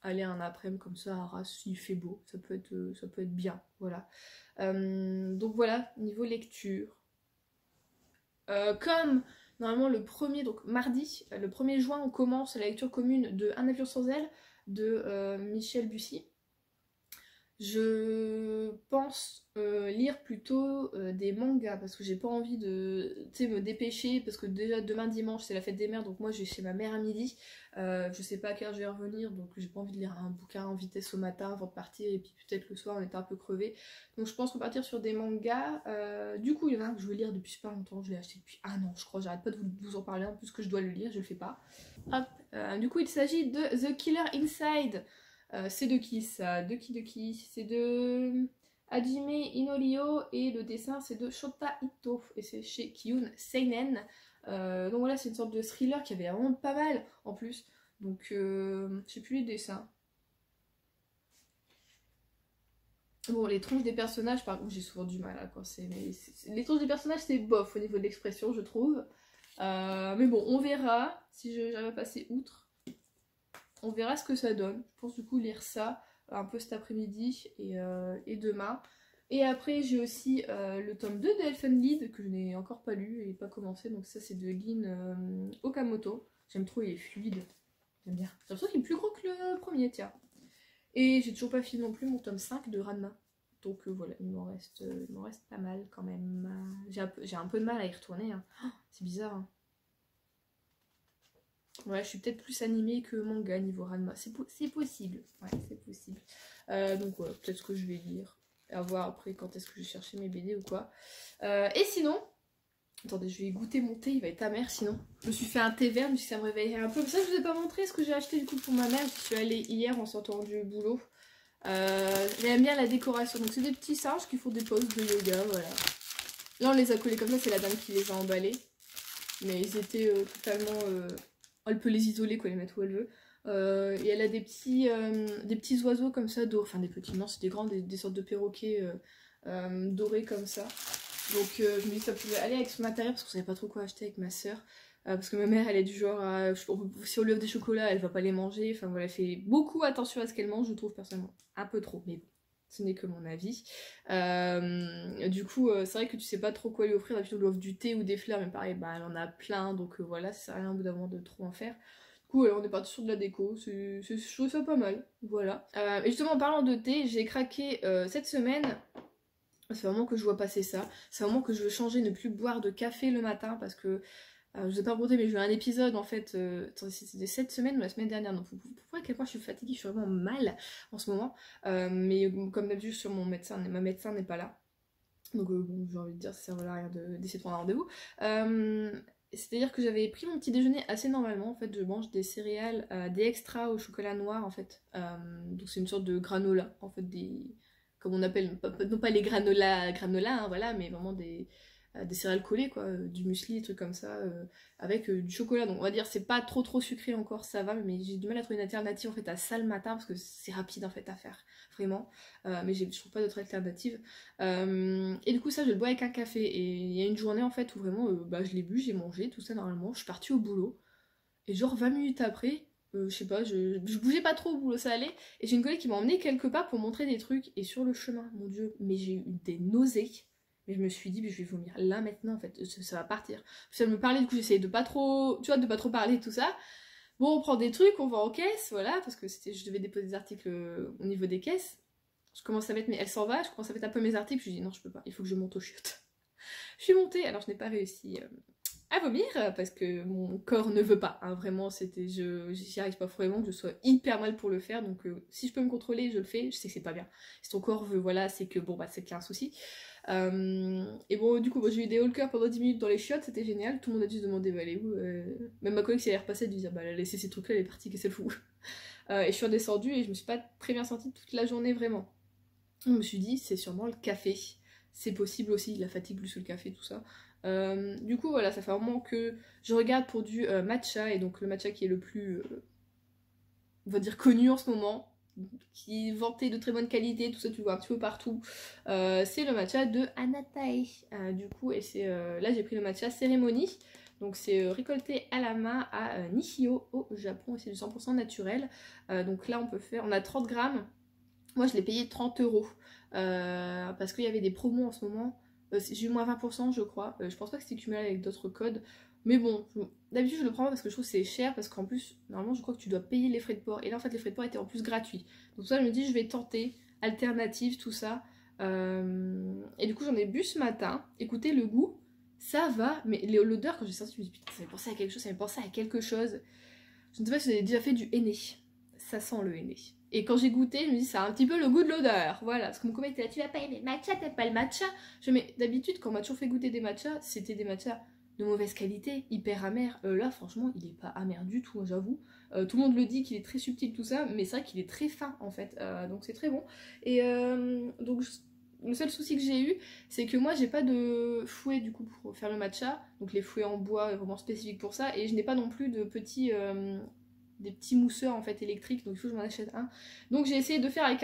aller un après-midi comme ça à Arras s'il fait beau, ça peut être bien, voilà. Donc voilà, niveau lecture. Comme normalement le premier, donc mardi, le 1er juin, on commence la lecture commune de Un avion sans aile de Michel Bussy. Je pense lire plutôt des mangas parce que j'ai pas envie de me dépêcher parce que déjà demain dimanche c'est la fête des mères donc moi je vais chez ma mère à midi, je sais pas à quelle heure je vais revenir donc j'ai pas envie de lire un bouquin en vitesse au matin avant de partir et puis peut-être le soir on était un peu crevé donc je pense repartir sur des mangas. Du coup il y en a un que je veux lire depuis super longtemps, je l'ai acheté depuis un an je crois, j'arrête pas de vous en parler en plus que je dois le lire, je le fais pas. Hop, du coup il s'agit de The Killer Inside. C'est de qui ça? De qui? C'est de Hajime Inorio et le dessin c'est de Shota Ito et c'est chez Kiyun Seinen. Donc voilà, c'est une sorte de thriller qui avait vraiment pas mal en plus. Donc je sais plus les dessins. Bon, les tronches des personnages, par contre, j'ai souvent du mal à quoi. Les tronches des personnages, c'est bof au niveau de l'expression, je trouve. Mais bon, on verra si j'arrive à passer outre. On verra ce que ça donne. Je pense du coup lire ça un peu cet après-midi et demain. Et après, j'ai aussi le tome 2 d'Elfen Lied que je n'ai encore pas lu et pas commencé. Donc ça, c'est de Gin Okamoto. J'aime trop, il est fluide. J'aime bien. J'ai l'impression qu'il est plus gros que le premier, tiens. Et j'ai toujours pas fini non plus mon tome 5 de Ranma. Donc voilà, il m'en reste pas mal quand même. J'ai un peu de mal à y retourner. Hein. Oh, c'est bizarre. Hein. Ouais, je suis peut-être plus animée que manga niveau Ranma. C'est possible. Ouais, c'est possible. Donc voilà, peut-être que je vais lire. À voir après quand est-ce que je vais chercher mes BD ou quoi. Et sinon... Attendez, je vais goûter mon thé, il va être amer sinon. Je me suis fait un thé vert, mais ça me réveillerait un peu. Mais ça, je vous ai pas montré ce que j'ai acheté du coup pour ma mère. Je suis allée hier en sortant du boulot. J'aime bien la décoration. Donc c'est des petits singes qui font des poses de yoga, voilà. Là on les a collés comme ça, c'est la dame qui les a emballés. Mais ils étaient totalement... Elle peut les isoler, quoi, les mettre où elle veut. Et elle a des petits oiseaux comme ça, enfin des petits, non c'est des grands, des sortes de perroquets dorés comme ça. Donc je me dis que ça pouvait aller avec son matériel parce qu'on savait pas trop quoi acheter avec ma soeur. Parce que ma mère elle est du genre si on lui offre des chocolats elle va pas les manger. Enfin voilà, elle fait beaucoup attention à ce qu'elle mange, je trouve personnellement. Un peu trop, mais bon, ce n'est que mon avis. Du coup c'est vrai que tu sais pas trop quoi lui offrir. D'habitude on lui offre du thé ou des fleurs, mais pareil bah, elle en a plein donc voilà, ça sert à rien au bout d'un moment de trop en faire. Du coup on est parti sur de la déco, je trouve ça pas mal, voilà. Et justement en parlant de thé, j'ai craqué cette semaine. C'est vraiment que je vois passer ça. C'est vraiment que je veux changer, ne plus boire de café le matin parce que je vous ai pas raconté, mais j'ai eu un épisode en fait. C'était cette semaine ou la semaine dernière. Donc vous voyez à quel point je suis fatiguée, je suis vraiment mal en ce moment. Mais comme d'habitude, sur mon médecin, ma médecin n'est pas là. Donc bon, j'ai envie de dire, ça sert à rien d'essayer de prendre un rendez-vous. C'est-à-dire que j'avais pris mon petit déjeuner assez normalement. En fait, je mange des céréales, des extras au chocolat noir en fait. Donc c'est une sorte de granola en fait, comme on appelle, non pas les granola, hein, voilà, mais vraiment des céréales collées, quoi, du muesli, des trucs comme ça, avec du chocolat. Donc on va dire c'est pas trop sucré encore, ça va, mais j'ai du mal à trouver une alternative en fait à ça le matin parce que c'est rapide en fait à faire, vraiment. Mais je trouve pas d'autre alternative. Et du coup ça je le bois avec un café. Et il y a une journée en fait où vraiment bah, je l'ai bu, j'ai mangé tout ça normalement, je suis partie au boulot. Et genre 20 minutes après, je sais pas, je bougeais pas trop au boulot, ça allait. Et j'ai une collègue qui m'a emmenée quelque part pour montrer des trucs. Et sur le chemin, mon dieu, mais j'ai eu des nausées. Mais je me suis dit, mais je vais vomir là maintenant en fait, ça va partir. Puis elle me parlait, du coup j'essayais de pas trop, tu vois, de pas trop parler tout ça. Bon, on prend des trucs, on va en caisse, voilà, parce que je devais déposer des articles au niveau des caisses. Je commence à mettre, mais elle s'en va, je commence à mettre un peu mes articles, je lui dis non, je peux pas, il faut que je monte au chiottes. Je suis montée, alors je n'ai pas réussi à vomir parce que mon corps ne veut pas, hein, vraiment j'y arrive pas, vraiment que je sois hyper mal pour le faire, donc si je peux me contrôler je le fais, je sais que c'est pas bien, si ton corps veut, voilà, c'est que bon bah c'est qu'il y a un souci. Et bon du coup j'ai eu des haut le cœur pendant 10 minutes dans les chiottes, c'était génial, tout le monde a dû se demander bah elle est où, même ma collègue s'est est repassée, elle disait bah elle a laissé ces trucs là, elle est partie, qu'est-ce qu'elle fout. Et je suis redescendue et je me suis pas très bien sentie toute la journée vraiment. Je me suis dit c'est sûrement le café, c'est possible aussi, la fatigue plus le café, tout ça. Du coup voilà, ça fait un moment que je regarde pour du matcha, et donc le matcha qui est le plus, on va dire, connu en ce moment, qui est vanté de très bonne qualité, tout ça tu le vois un petit peu partout, c'est le matcha de Anatae. Du coup, et c'est là j'ai pris le matcha cérémonie, donc c'est récolté à la main à Nishio au Japon, et c'est du 100% naturel. Donc là on a 30 grammes, moi je l'ai payé 30 €, parce qu'il y avait des promos en ce moment. J'ai eu moins 20% je crois, je pense pas que c'était cumulé avec d'autres codes, mais bon, d'habitude je le prends parce que je trouve que c'est cher, parce qu'en plus normalement je crois que tu dois payer les frais de port, et là en fait les frais de port étaient en plus gratuits, donc ça je me dis je vais tenter, alternative, tout ça. Et du coup j'en ai bu ce matin, écoutez le goût, ça va, mais l'odeur quand j'ai sorti je me dis putain ça m'a pensé à quelque chose, ça m'a pensé à quelque chose. Je ne sais pas si vous avez déjà fait du henné, ça sent le henné. Et quand j'ai goûté, je me dis ça a un petit peu le goût de l'odeur. Voilà, parce que mon copain était là, tu vas pas aimer le matcha, t'aimes pas le matcha. Mais d'habitude, quand on m'a toujours fait goûter des matchas, c'était des matchas de mauvaise qualité, hyper amers. Là, franchement, il est pas amer du tout, hein, j'avoue. Tout le monde le dit qu'il est très subtil, tout ça, mais c'est vrai qu'il est très fin en fait. Donc c'est très bon. Et donc Le seul souci que j'ai eu, c'est que moi j'ai pas de fouet du coup pour faire le matcha, donc les fouets en bois vraiment spécifiques pour ça, et je n'ai pas non plus de petits des petits mousseurs en fait électriques, donc il faut que je m'en achète un. Donc j'ai essayé de faire avec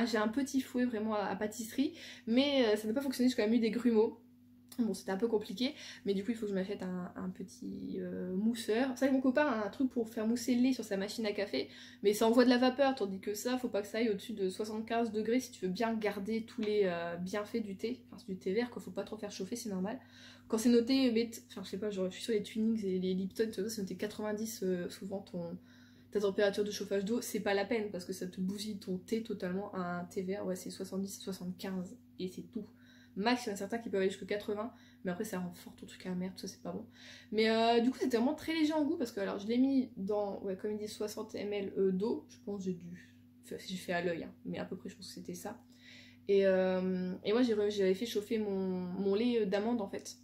j'ai un petit fouet vraiment à pâtisserie, mais ça n'a pas fonctionné, j'ai quand même eu des grumeaux. Bon, c'était un peu compliqué, mais du coup, il faut que je m'achète un petit mousseur. C'est vrai que mon copain a un truc pour faire mousser le lait sur sa machine à café, mais ça envoie de la vapeur, tandis que ça, faut pas que ça aille au-dessus de 75 degrés si tu veux bien garder tous les bienfaits du thé. Enfin, c'est du thé vert, quoi, faut pas trop faire chauffer, c'est normal. Quand c'est noté, enfin, je sais pas, genre, je suis sur les Twinings et les Lipton, c'est noté 90 souvent ta température de chauffage d'eau, c'est pas la peine parce que ça te bousille ton thé totalement. Un thé vert, ouais, c'est 70-75 et c'est tout. Max, il y en a certains qui peuvent aller jusqu'à 80, mais après ça rend fort ton truc amer, tout ça c'est pas bon. Mais du coup c'était vraiment très léger en goût parce que alors je l'ai mis dans, ouais, comme ils disent, 60 ml d'eau, je pense que j'ai fait à l'œil, hein, mais à peu près je pense que c'était ça. Et moi j'avais fait chauffer mon lait d'amande en fait,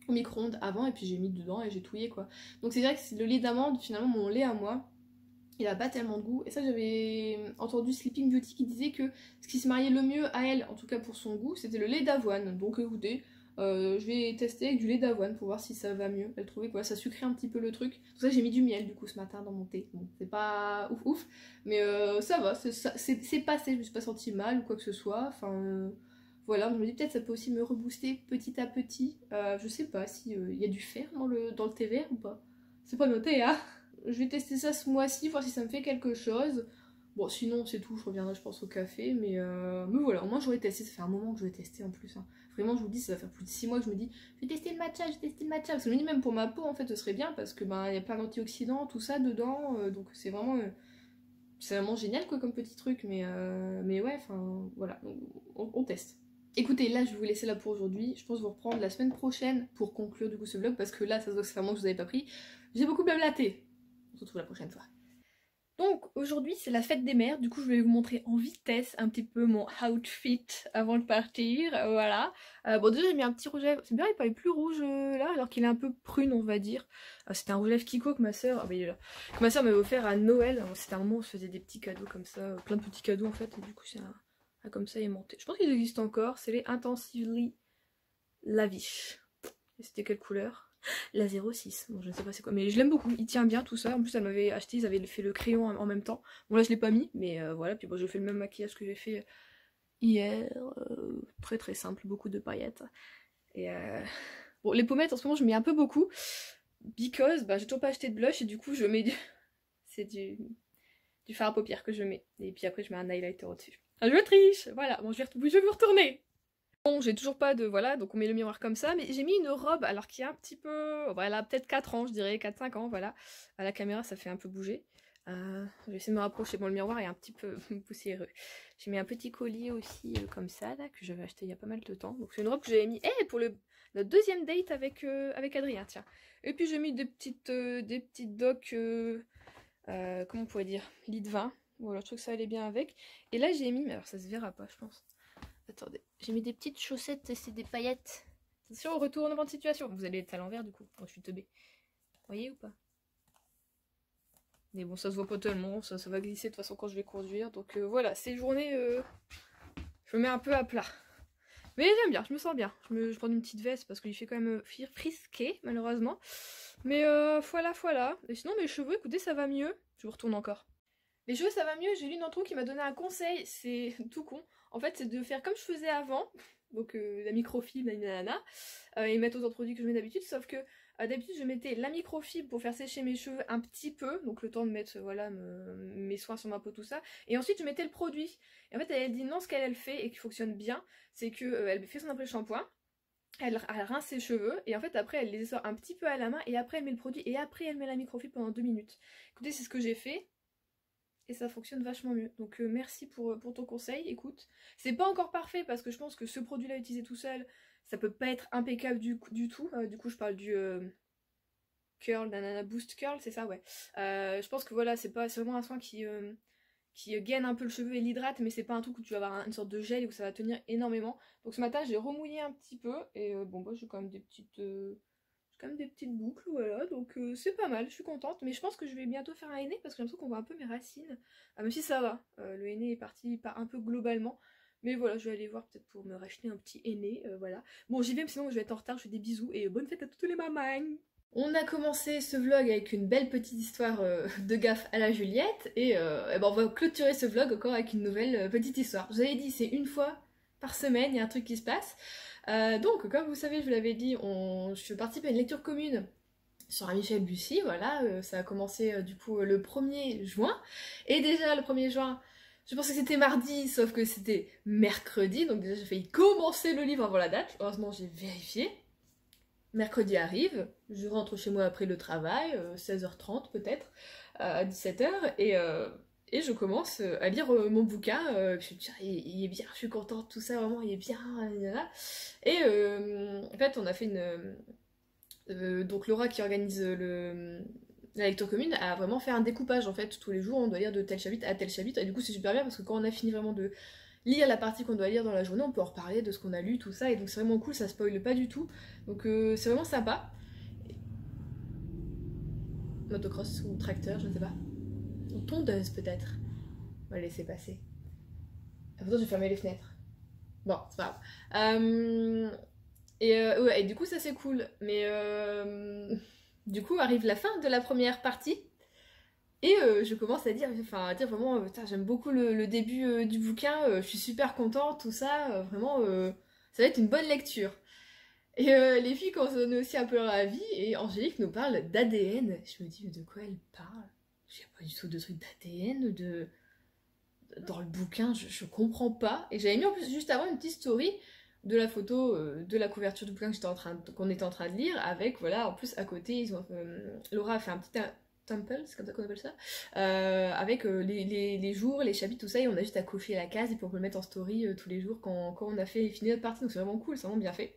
au micro-ondes avant, et puis j'ai mis dedans et j'ai touillé quoi. Donc c'est vrai que le lait d'amande, finalement mon lait à moi, il a pas tellement de goût. Et ça, j'avais entendu Sleeping Beauty qui disait que ce qui se mariait le mieux à elle, en tout cas pour son goût, c'était le lait d'avoine. Donc écoutez, je vais tester avec du lait d'avoine pour voir si ça va mieux. Elle trouvait que ça sucrait un petit peu le truc. Pour ça, j'ai mis du miel du coup ce matin dans mon thé. Bon, c'est pas ouf ouf, mais ça va, c'est passé, je me suis pas sentie mal ou quoi que ce soit. Enfin, voilà, je me dis peut-être ça peut aussi me rebooster petit à petit. Je sais pas si il y a du fer dans le thé vert ou pas. C'est pas noté, hein. Je vais tester ça ce mois-ci, voir si ça me fait quelque chose. Bon, sinon, c'est tout, je reviendrai, je pense, au café. Mais voilà, au moins, j'aurais testé. Ça fait un moment que je vais tester en plus. Hein. Vraiment, je vous dis, ça va faire plus de 6 mois que je me dis, je vais tester le matcha, je vais tester le matcha. Parce que je me dis, même pour ma peau, en fait, ce serait bien parce que ben, y a plein d'antioxydants, tout ça dedans. Donc, c'est vraiment génial, quoi, comme petit truc. Mais ouais, enfin, voilà, on teste. Écoutez, là, je vais vous laisser là pour aujourd'hui. Je pense vous reprendre la semaine prochaine pour conclure, du coup, ce vlog. Parce que là, ça se voit que c'est vraiment que je vous avais pas pris. J'ai beaucoup blablaté. On se retrouve la prochaine fois. Donc aujourd'hui c'est la fête des mères, du coup je vais vous montrer en vitesse un petit peu mon outfit avant de partir, voilà. Bon déjà j'ai mis un petit rouge à lèvres, c'est bien il paraît plus rouge là alors qu'il est un peu prune on va dire. C'était un rouge à lèvres Kiko que ma soeur, que ma soeur m'avait offert à Noël, c'était un moment où on se faisait des petits cadeaux comme ça, plein de petits cadeaux en fait, et du coup c'est un comme ça aimanté. Je pense qu'ils existent encore, c'est les Intensively Lavish. Et c'était quelle couleur? La 06, bon je ne sais pas c'est quoi, mais je l'aime beaucoup, il tient bien tout ça, en plus elle m'avait acheté, ils avaient fait le crayon en même temps, bon là je l'ai pas mis, mais voilà, puis bon je fais le même maquillage que j'ai fait hier, très très simple, beaucoup de paillettes, et bon les pommettes en ce moment je mets un peu beaucoup, because j'ai toujours pas acheté de blush et du coup je mets c'est du fard à paupières que je mets, et puis après je mets un highlighter au-dessus. Ah, je triche, voilà, bon je vais vous retourner. Bon, j'ai toujours pas de... Voilà, donc on met le miroir comme ça, mais j'ai mis une robe, alors qui est un petit peu... Voilà, peut-être 4 ans, je dirais, 4-5 ans, voilà. À la caméra, ça fait un peu bouger. Je vais essayer de me rapprocher. Bon, le miroir est un petit peu poussiéreux. J'ai mis un petit collier aussi, comme ça, là, que j'avais acheté il y a pas mal de temps. Donc c'est une robe que j'avais mis... pour notre deuxième date avec Adrien, tiens. Et puis j'ai mis des petites docks... comment on pourrait dire? Lit de vin. Voilà, je trouve que ça allait bien avec. Et là, j'ai mis... Mais alors, ça se verra pas, je pense. Attendez, j'ai mis des petites chaussettes et c'est des paillettes. Attention au retournement de situation. Vous allez être à l'envers du coup. Moi je suis teubée. Vous voyez ou pas? Mais bon, ça se voit pas tellement. Ça va glisser de toute façon quand je vais conduire. Donc voilà, ces journées, je me mets un peu à plat. Mais j'aime bien, je me sens bien. Je prends une petite veste parce qu'il fait quand même frisqué, malheureusement. Mais voilà. Et sinon, mes cheveux, écoutez, ça va mieux. Je vous retourne encore. Les cheveux ça va mieux, j'ai lu une intro qui m'a donné un conseil, c'est tout con. En fait c'est de faire comme je faisais avant, donc la microfibre, nanana, et mettre autant de produits que je mets d'habitude, sauf que d'habitude je mettais la microfibre pour faire sécher mes cheveux un petit peu, donc le temps de mettre voilà mes soins sur ma peau, tout ça, et ensuite je mettais le produit. Et en fait elle dit non, ce qu'elle fait et qui fonctionne bien, c'est que elle fait son après-shampoing, elle rince ses cheveux et en fait après elle les sort un petit peu à la main et après elle met le produit et après elle met la microfibre pendant 2 minutes. Écoutez c'est ce que j'ai fait. Et ça fonctionne vachement mieux. Donc merci pour ton conseil, écoute. C'est pas encore parfait parce que je pense que ce produit-là utilisé tout seul, ça peut pas être impeccable du tout. Du coup je parle du Curl, Nanana Boost Curl, c'est ça, ouais. Je pense que voilà, c'est vraiment un soin qui gaine un peu le cheveu et l'hydrate, mais c'est pas un truc où tu vas avoir une sorte de gel et où ça va tenir énormément. Donc ce matin j'ai remouillé un petit peu et bon bah j'ai quand même des petites boucles, voilà, donc c'est pas mal, je suis contente, mais je pense que je vais bientôt faire un henné parce que j'ai l'impression qu'on voit un peu mes racines, même si ça va, le henné est parti un peu globalement, Mais voilà, je vais aller voir peut-être pour me racheter un petit aîné, voilà. Bon, j'y vais, mais sinon je vais être en retard, je fais des bisous et bonne fête à toutes les mamans. On a commencé ce vlog avec une belle petite histoire de gaffe à la Juliette et, ben on va clôturer ce vlog encore avec une nouvelle petite histoire. Je vous avais dit, c'est une fois par semaine, il y a un truc qui se passe. Donc, comme vous savez, je vous l'avais dit, je participe à une lecture commune sur un Michel Bussy, voilà, ça a commencé du coup le 1er juin. Et déjà le 1er juin, je pensais que c'était mardi, sauf que c'était mercredi, donc déjà j'ai failli commencer le livre avant la date. Heureusement j'ai vérifié. Mercredi arrive, je rentre chez moi après le travail, 16h30 peut-être, à 17h, et je commence à lire mon bouquin. Je me dis, ah, il est bien, je suis contente, tout ça, vraiment, il est bien, là. Et en fait, on a fait donc Laura qui organise la lecture commune a vraiment fait un découpage en fait tous les jours on doit lire de tel chapitre à tel chapitre et du coup c'est super bien parce que quand on a fini vraiment de lire la partie qu'on doit lire dans la journée on peut en reparler de ce qu'on a lu tout ça et donc c'est vraiment cool, ça spoile pas du tout donc c'est vraiment sympa. Motocross ou tracteur je ne sais pas ou tondeuse peut-être, on va laisser passer. Pourtant j'ai fermé les fenêtres, bon c'est pas grave. Ouais, et du coup ça c'est cool, mais du coup arrive la fin de la première partie et je commence à dire vraiment j'aime beaucoup le début du bouquin, je suis super contente, tout ça, vraiment ça va être une bonne lecture. Et les filles on est aussi un peu ravies et Angélique nous parle d'ADN. Je me dis mais de quoi elle parle? Il n'y a pas du tout de truc d'ADN dans le bouquin, je comprends pas. Et j'avais mis en plus juste avant une petite story de la photo de la couverture du bouquin qu'on était en train de lire, avec, voilà, en plus à côté, Laura a fait un petit temple, c'est comme ça qu'on appelle ça, avec les jours, les chapitres, tout ça, et on a juste à cocher la case et puis on peut le mettre en story tous les jours quand on a fini notre partie, donc c'est vraiment cool, c'est vraiment bien fait.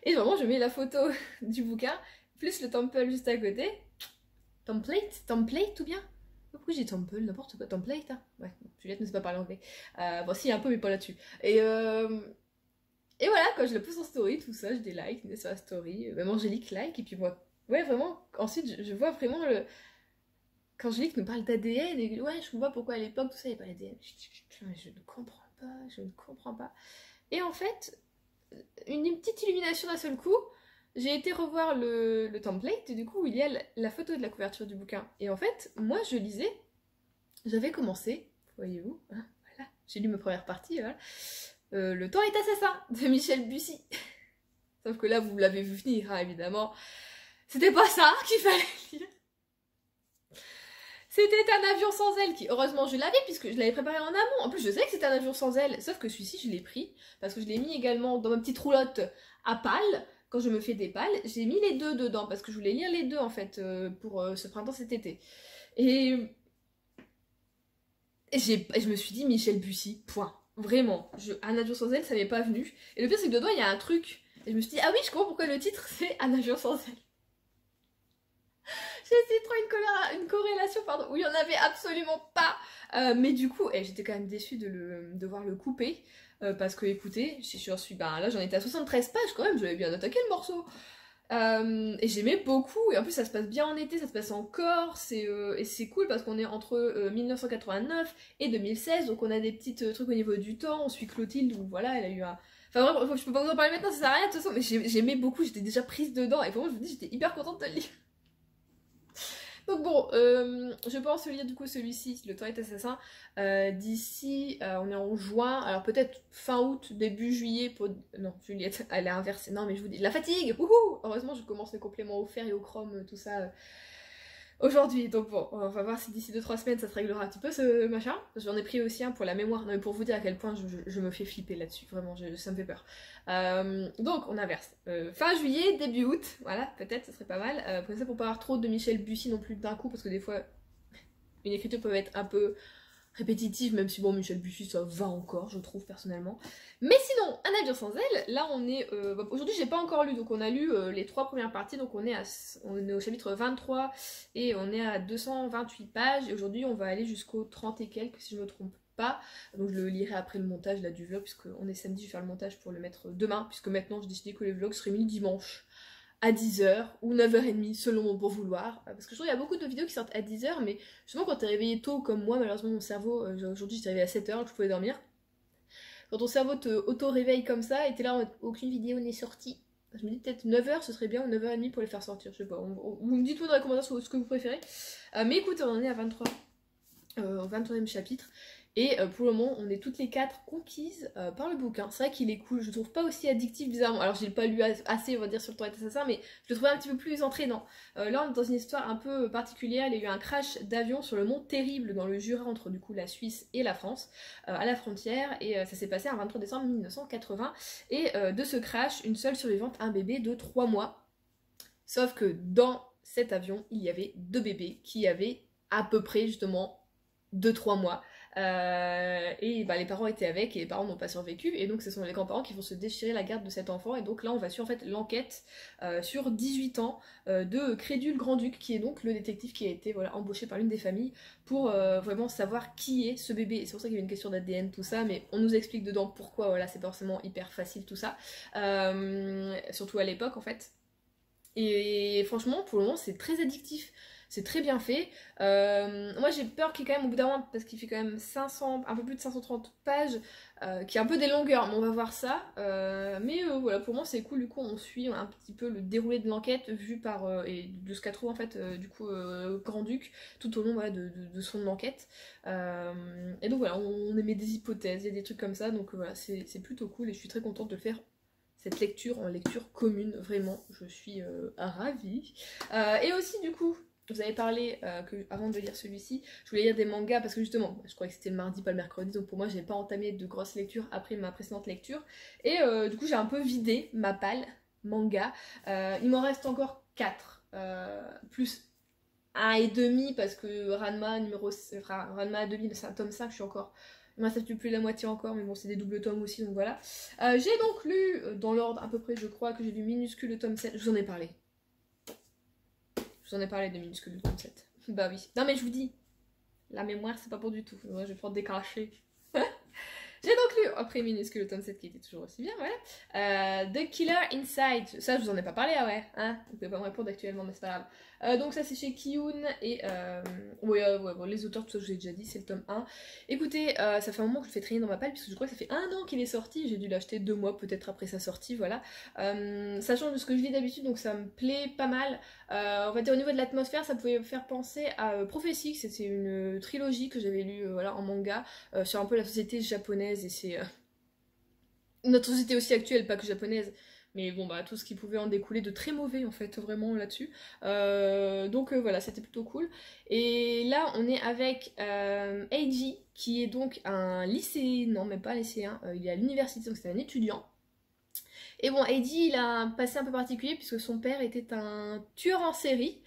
Et vraiment, je mets la photo du bouquin, plus le temple juste à côté. Template ou bien? Pourquoi j'ai temple, n'importe quoi, template, hein. Ouais, Juliette ne sait pas parler anglais. Bon, si, un peu, mais pas là-dessus. Et voilà, quand je le pose en story, tout ça, je des likes sur la story, même Angélique like, et puis moi, ouais, vraiment, ensuite, je vois vraiment quand Angélique nous parle d'ADN, et ouais, je vois pourquoi à l'époque, tout ça, il n'y a pas d'ADN. Je ne comprends pas, je ne comprends pas. Et en fait, une petite illumination d'un seul coup, j'ai été revoir le template, et du coup, il y a la photo de la couverture du bouquin. Et en fait, moi, je lisais, j'avais commencé, voyez-vous, hein, voilà, j'ai lu ma première partie, voilà. Le temps est assassin de Michel Bussy. Sauf que là, vous l'avez vu venir, hein, évidemment. C'était pas ça qu'il fallait lire. C'était Un avion sans ailes, qui heureusement je l'avais puisque je l'avais préparé en amont. En plus, je sais que c'était Un avion sans ailes, sauf que celui-ci, je l'ai pris parce que je l'ai mis également dans ma petite roulotte à pales. Quand je me fais des pales, j'ai mis les deux dedans parce que je voulais lire les deux en fait pour ce printemps cet été. Et je me suis dit Michel Bussy, point. Vraiment, Un avion sans ailes, ça m'est pas venu. Et le pire, c'est que dedans, il y a un truc. Et je me suis dit, ah oui, je comprends pourquoi le titre, c'est Un avion sans ailes. J'ai essayé de trouver une corrélation, pardon, où il y en avait absolument pas. Mais du coup, j'étais quand même déçue de devoir le couper. Parce que, écoutez, là, j'en étais à 73 pages quand même, j'avais bien attaqué le morceau. Et j'aimais beaucoup, et en plus ça se passe bien en été, ça se passe en Corse, et c'est cool parce qu'on est entre 1989 et 2016, donc on a des petits trucs au niveau du temps, on suit Clotilde, où voilà, elle a eu un... Enfin vraiment, je peux pas vous en parler maintenant, ça sert à rien de toute façon, mais j'aimais beaucoup, j'étais déjà prise dedans, et vraiment je vous dis, j'étais hyper contente de le lire. Donc bon, je pense lire du coup celui-ci, Le temps est assassin, d'ici, on est en juin, alors peut-être fin août, début juillet, non, Juliette, elle est inversée, non mais je vous dis, la fatigue, wouhou. Heureusement je commence les compléments au fer et au chrome, tout ça, aujourd'hui, donc bon, on va voir si d'ici 2-3 semaines ça se réglera un petit peu ce machin. J'en ai pris aussi un pour la mémoire, non mais pour vous dire à quel point je me fais flipper là-dessus, vraiment, ça me fait peur. Donc on inverse, fin juillet, début août, voilà, peut-être, ce serait pas mal. Pour ça, pour pas avoir trop de Michel Bussy non plus d'un coup, parce que des fois, une écriture peut être un peu répétitive, même si bon, Michel Bussy ça va encore, je trouve personnellement. Mais sinon, Un avion sans ailes, là on est... aujourd'hui j'ai pas encore lu, donc on a lu les 3 premières parties, donc on est au chapitre 23 et on est à 228 pages, et aujourd'hui on va aller jusqu'au 30 et quelques si je me trompe pas. Donc je le lirai après le montage là, du vlog, puisqu'on est samedi, je vais faire le montage pour le mettre demain, puisque maintenant j'ai décidé que les vlogs seraient mis dimanche à 10h ou 9h30 selon mon bon vouloir, parce que je trouve qu'il y a beaucoup de vidéos qui sortent à 10h, mais justement quand t'es réveillé tôt comme moi, malheureusement mon cerveau, aujourd'hui j'étais réveillée à 7h, donc je pouvais dormir. quand ton cerveau te auto-réveille comme ça, et t'es là en mode aucune vidéo n'est sortie. Je me dis peut-être 9h ce serait bien, ou 9h30 pour les faire sortir, je sais pas. Vous me dites tout dans les commentaires ce que vous préférez. Mais écoute, on en est à 23, au 23e chapitre. Et pour le moment, on est toutes les 4 conquises par le bouquin. C'est vrai qu'il est cool, je le trouve pas aussi addictif bizarrement. Alors j'ai pas lu assez, on va dire, sur le temps assassin, mais je le trouvais un petit peu plus entraînant. Là, on est dans une histoire un peu particulière. Il y a eu un crash d'avion sur le mont Terrible dans le Jura, entre du coup la Suisse et la France, à la frontière. Et ça s'est passé un 23 décembre 1980. Et de ce crash, une seule survivante, un bébé de 3 mois. Sauf que dans cet avion, il y avait 2 bébés qui avaient à peu près justement 2-3 mois. Et bah, les parents étaient avec et les parents n'ont pas survécu, et donc ce sont les grands-parents qui vont se déchirer la garde de cet enfant. Et donc là on va suivre en fait l'enquête sur 18 ans de Crédule Grand-Duc, qui est donc le détective qui a été voilà, embauché par l'une des familles pour vraiment savoir qui est ce bébé. Et c'est pour ça qu'il y avait une question d'ADN, tout ça, mais on nous explique dedans pourquoi, voilà, c'est pas forcément hyper facile tout ça, surtout à l'époque en fait. Et franchement pour le moment c'est très addictif. C'est très bien fait. Moi j'ai peur qu'il y ait quand même au bout d'un moment, parce qu'il fait quand même 500, un peu plus de 530 pages, qui est un peu des longueurs, mais on va voir ça. Mais voilà, pour moi c'est cool, du coup on suit un petit peu le déroulé de l'enquête vu par, et de ce qu'a trouvé en fait du coup Grand-Duc tout au long voilà, de son enquête. Et donc voilà, on émet des hypothèses, il y a des trucs comme ça, donc voilà, c'est plutôt cool et je suis très contente de le faire. Cette lecture en lecture commune, vraiment, je suis ravie. Et aussi du coup, vous avez parlé avant de lire celui-ci, je voulais lire des mangas parce que justement, je croyais que c'était le mardi, pas le mercredi, donc pour moi, je n'ai pas entamé de grosses lectures après ma précédente lecture. Et du coup, j'ai un peu vidé ma palle manga. Il m'en reste encore 4, plus 1,5 parce que Ranma à demi, c'est un tome 5, je suis encore. Il m'en reste plus de la moitié encore, mais bon, c'est des doubles tomes aussi, donc voilà. J'ai donc lu, dans l'ordre à peu près, je crois, que j'ai lu Minuscule le tome 7, je vous en ai parlé. Je vous en ai parlé de Minuscule le tome 7. Bah oui. Non mais je vous dis, la mémoire c'est pas pour du tout. Moi je vais prendre des crachés. J'ai donc lu, après Minuscule le tome 7 qui était toujours aussi bien, voilà. The Killer Inside. Ça je vous en ai pas parlé, ah ouais, hein. Vous pouvez pas me répondre actuellement, mais c'est pas grave. Donc ça c'est chez Kiyun et ouais, bon, les auteurs, tout ça je vous ai déjà dit, c'est le tome 1. Écoutez, ça fait un moment que je le fais traîner dans ma palle puisque je crois que ça fait 1 an qu'il est sorti, j'ai dû l'acheter 2 mois peut-être après sa sortie, voilà. Ça change de ce que je lis d'habitude, donc ça me plaît pas mal. On va dire au niveau de l'atmosphère, ça pouvait me faire penser à Prophétie, c'est une trilogie que j'avais lue voilà, en manga, sur un peu la société japonaise, et c'est notre société aussi actuelle, pas que japonaise. Mais bon, bah, tout ce qui pouvait en découler de très mauvais, en fait, vraiment là-dessus. Donc voilà, c'était plutôt cool. Et là, on est avec Eiji, qui est donc un lycéen, non, même pas un lycéen, il est à l'université, donc c'est un étudiant. Et bon, Eiji, il a un passé un peu particulier, puisque son père était un tueur en série,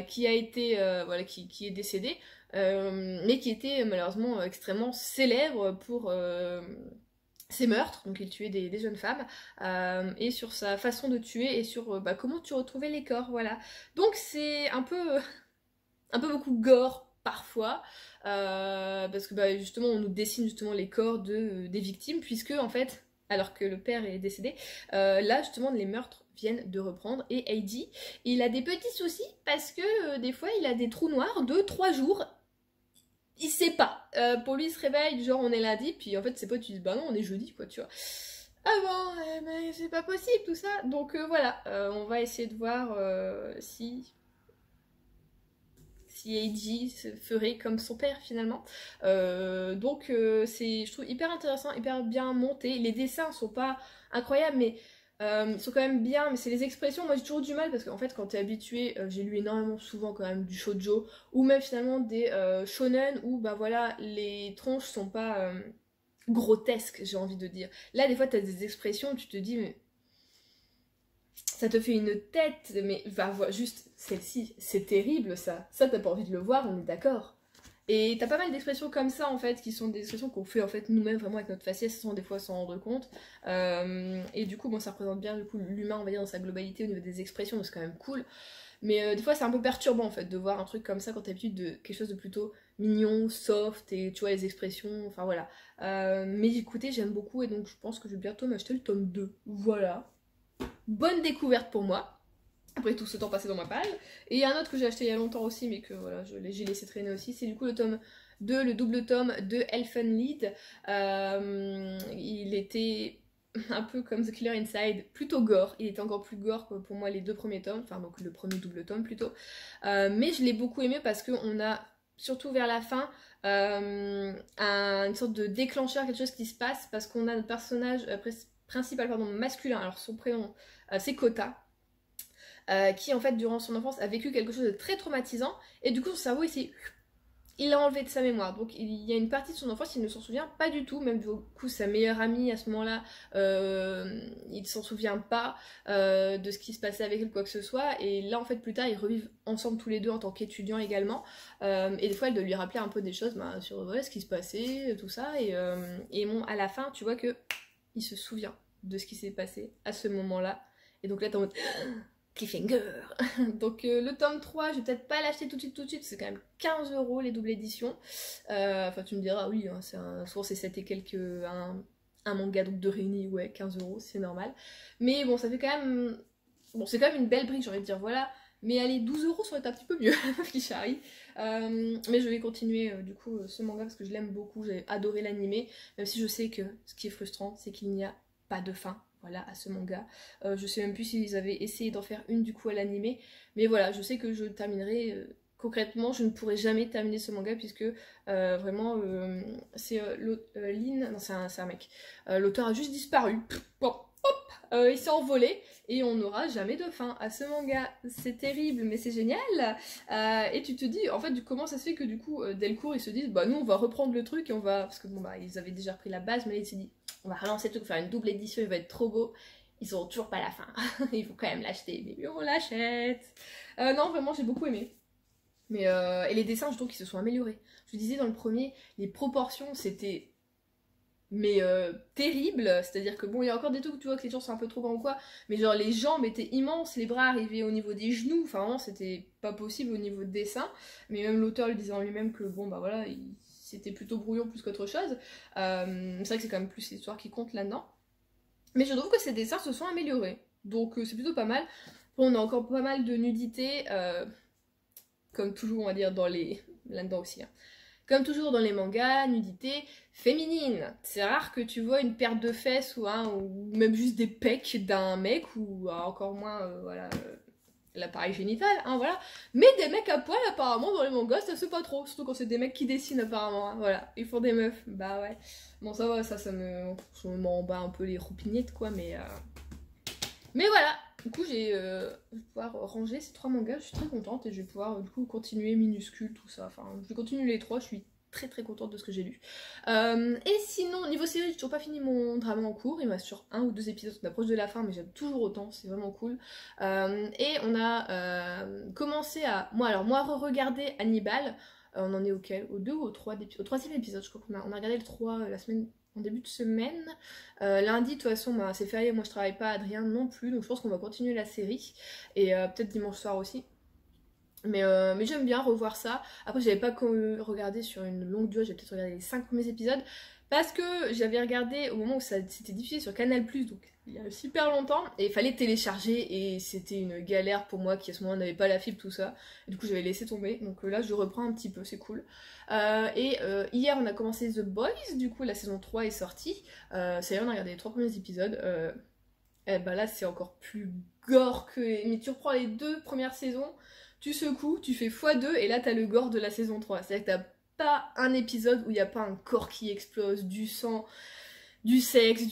qui a été, voilà, qui est décédé, mais qui était malheureusement extrêmement célèbre pour ses meurtres, donc il tuait des jeunes femmes, et sur sa façon de tuer et sur bah, comment tu retrouvais les corps, voilà. Donc c'est un peu beaucoup gore parfois, parce que bah, justement on nous dessine justement les corps des victimes, puisque en fait, alors que le père est décédé, là justement les meurtres viennent de reprendre, et Eiji, il a des petits soucis parce que des fois il a des trous noirs de 3 jours. Il sait pas. Pour lui, il se réveille, genre on est lundi, puis en fait ses potes disent bah non, on est jeudi quoi, tu vois. Ah bon, mais c'est pas possible tout ça. Donc voilà, on va essayer de voir si Eiji se ferait comme son père finalement. Donc c'est, je trouve, hyper intéressant, hyper bien monté. Les dessins sont pas incroyables, mais ils sont quand même bien, mais c'est les expressions, moi j'ai toujours du mal parce qu'en fait quand t'es habitué, j'ai lu énormément souvent quand même du shoujo ou même finalement des shonen où bah voilà les tronches sont pas grotesques, j'ai envie de dire. Là des fois t'as des expressions où tu te dis mais ça te fait une tête, mais va voir juste celle-ci, c'est terrible ça t'as pas envie de le voir, on est d'accord. Et t'as pas mal d'expressions comme ça en fait, qui sont des expressions qu'on fait en fait nous-mêmes vraiment avec notre faciès sans des fois s'en rendre compte. Et du coup bon ça représente bien du coup l'humain on va dire dans sa globalité au niveau des expressions, donc c'est quand même cool. Mais des fois c'est un peu perturbant en fait de voir un truc comme ça quand t'as l'habitude de quelque chose de plutôt mignon, soft et tu vois les expressions, enfin voilà. Mais écoutez j'aime beaucoup et donc je pense que je vais bientôt m'acheter le tome 2. Voilà. Bonne découverte pour moi. Après tout ce temps passé dans ma palle. Et il y a un autre que j'ai acheté il y a longtemps aussi, mais que voilà, j'ai laissé traîner aussi, c'est du coup le tome 2, le double tome de Elfenlied. Il était un peu comme The Killer Inside, plutôt gore. Il était encore plus gore que pour moi les 2 premiers tomes, enfin donc le premier double tome plutôt. Mais je l'ai beaucoup aimé parce qu'on a, surtout vers la fin, une sorte de déclencheur, quelque chose qui se passe parce qu'on a notre personnage principal masculin, alors son prénom c'est Kota, qui en fait durant son enfance a vécu quelque chose de très traumatisant et du coup son cerveau il l'a enlevé de sa mémoire, donc il y a une partie de son enfance il ne s'en souvient pas du tout, même du coup sa meilleure amie à ce moment-là il ne s'en souvient pas de ce qui se passait avec elle, quoi que ce soit, et là en fait plus tard ils revivent ensemble tous les deux en tant qu'étudiants également, et des fois elle doit lui rappeler un peu des choses sur ce qui se passait, tout ça, et bon, à la fin tu vois que il se souvient de ce qui s'est passé à ce moment-là, et donc là t'es en mode cliffhanger. Donc le tome 3, je vais peut-être pas l'acheter tout de suite, c'est quand même 15 € les doubles éditions. Enfin tu me diras, oui, hein, souvent c'est 7 et quelques, un manga donc de Réuni, ouais, 15 €, c'est normal. Mais bon, ça fait quand même, bon c'est quand même une belle brique, j'ai envie de dire, voilà. Mais allez, 12 € ça aurait été un petit peu mieux, Fichari. Mais je vais continuer du coup ce manga parce que je l'aime beaucoup, j'ai adoré l'animé, même si je sais que ce qui est frustrant, c'est qu'il n'y a pas de fin. Voilà, à ce manga. Je sais même plus s'ils avaient essayé d'en faire une du coup à l'animé. Mais voilà, je sais que je terminerai. Concrètement, je ne pourrai jamais terminer ce manga puisque vraiment, c'est Lin. Non, c'est un mec. L'auteur a juste disparu. Bon, hop, il s'est envolé. Et on n'aura jamais de fin à ce manga. C'est terrible, mais c'est génial. Et tu te dis, en fait, comment ça se fait que du coup, Delcourt, ils se disent, bah nous, on va reprendre le truc et on va. Parce que bon, bah, ils avaient déjà repris la base, mais là, ils se dit, on va relancer le truc, faire une double édition, il va être trop beau. Ils auront toujours pas la fin. Il faut quand même l'acheter. Mais on l'achète. Non, vraiment, j'ai beaucoup aimé. Mais et les dessins, je trouve qu'ils se sont améliorés. Je disais dans le premier, les proportions, c'était terrible. C'est-à-dire que bon, il y a encore des trucs où tu vois que les gens sont un peu trop grands ou quoi. Mais genre, les jambes étaient immenses, les bras arrivaient au niveau des genoux. Enfin, vraiment, c'était pas possible au niveau de dessin. Mais même l'auteur le disait en lui-même que bon, bah voilà, c'était plutôt brouillon plus qu'autre chose. C'est vrai que c'est quand même plus l'histoire qui compte là-dedans. Mais je trouve que ces dessins se sont améliorés. Donc c'est plutôt pas mal. Bon, on a encore pas mal de nudité, comme toujours on va dire dans les... là-dedans aussi. Hein. Comme toujours dans les mangas, nudité féminine. C'est rare que tu vois une paire de fesses ou même juste des pecs d'un mec ou encore moins voilà, l'appareil génital, hein, voilà. Mais des mecs à poil, apparemment, dans les mangas, ça se fait pas trop. Surtout quand c'est des mecs qui dessinent, apparemment. Hein, voilà, ils font des meufs. Bah ouais. Bon, ça va, ça m'en bat un peu les roupignettes, quoi, mais voilà. Du coup, je vais pouvoir ranger ces 3 mangas. Je suis très contente et je vais pouvoir, du coup, continuer Minuscule, tout ça. Enfin, je vais continuer les 3. Je suis très contente de ce que j'ai lu. Et sinon, niveau série, j'ai toujours pas fini mon drama en cours. Il me reste sur 1 ou 2 épisodes, on approche de la fin, mais j'aime toujours autant, c'est vraiment cool. Et on a commencé à, moi re-regarder Hannibal. On en est auquel? Au 2 ou au 3 au 3e épisode, je crois qu'on on a regardé le 3 la semaine, en début de semaine. Lundi, de toute façon, bah, c'est férié, moi je travaille pas, Adrien non plus, donc je pense qu'on va continuer la série. Et peut-être dimanche soir aussi. Mais j'aime bien revoir ça. Après, j'avais pas regardé sur une longue durée, j'ai peut-être regardé les 5 premiers épisodes. Parce que j'avais regardé au moment où c'était diffusé sur Canal+, donc il y a super longtemps, et il fallait télécharger, et c'était une galère pour moi qui à ce moment n'avait pas la fibre, tout ça. Et du coup, j'avais laissé tomber, donc là, je reprends un petit peu, c'est cool. Hier, on a commencé The Boys, du coup, la saison 3 est sortie. Ça y est, on a regardé les 3 premiers épisodes. Et bah là, c'est encore plus gore que... Mais tu reprends les 2 premières saisons, tu secoues, tu fais x2, et là, t'as le gore de la saison 3. C'est-à-dire que t'as pas un épisode où il n'y a pas un corps qui explose, du sang, du sexe,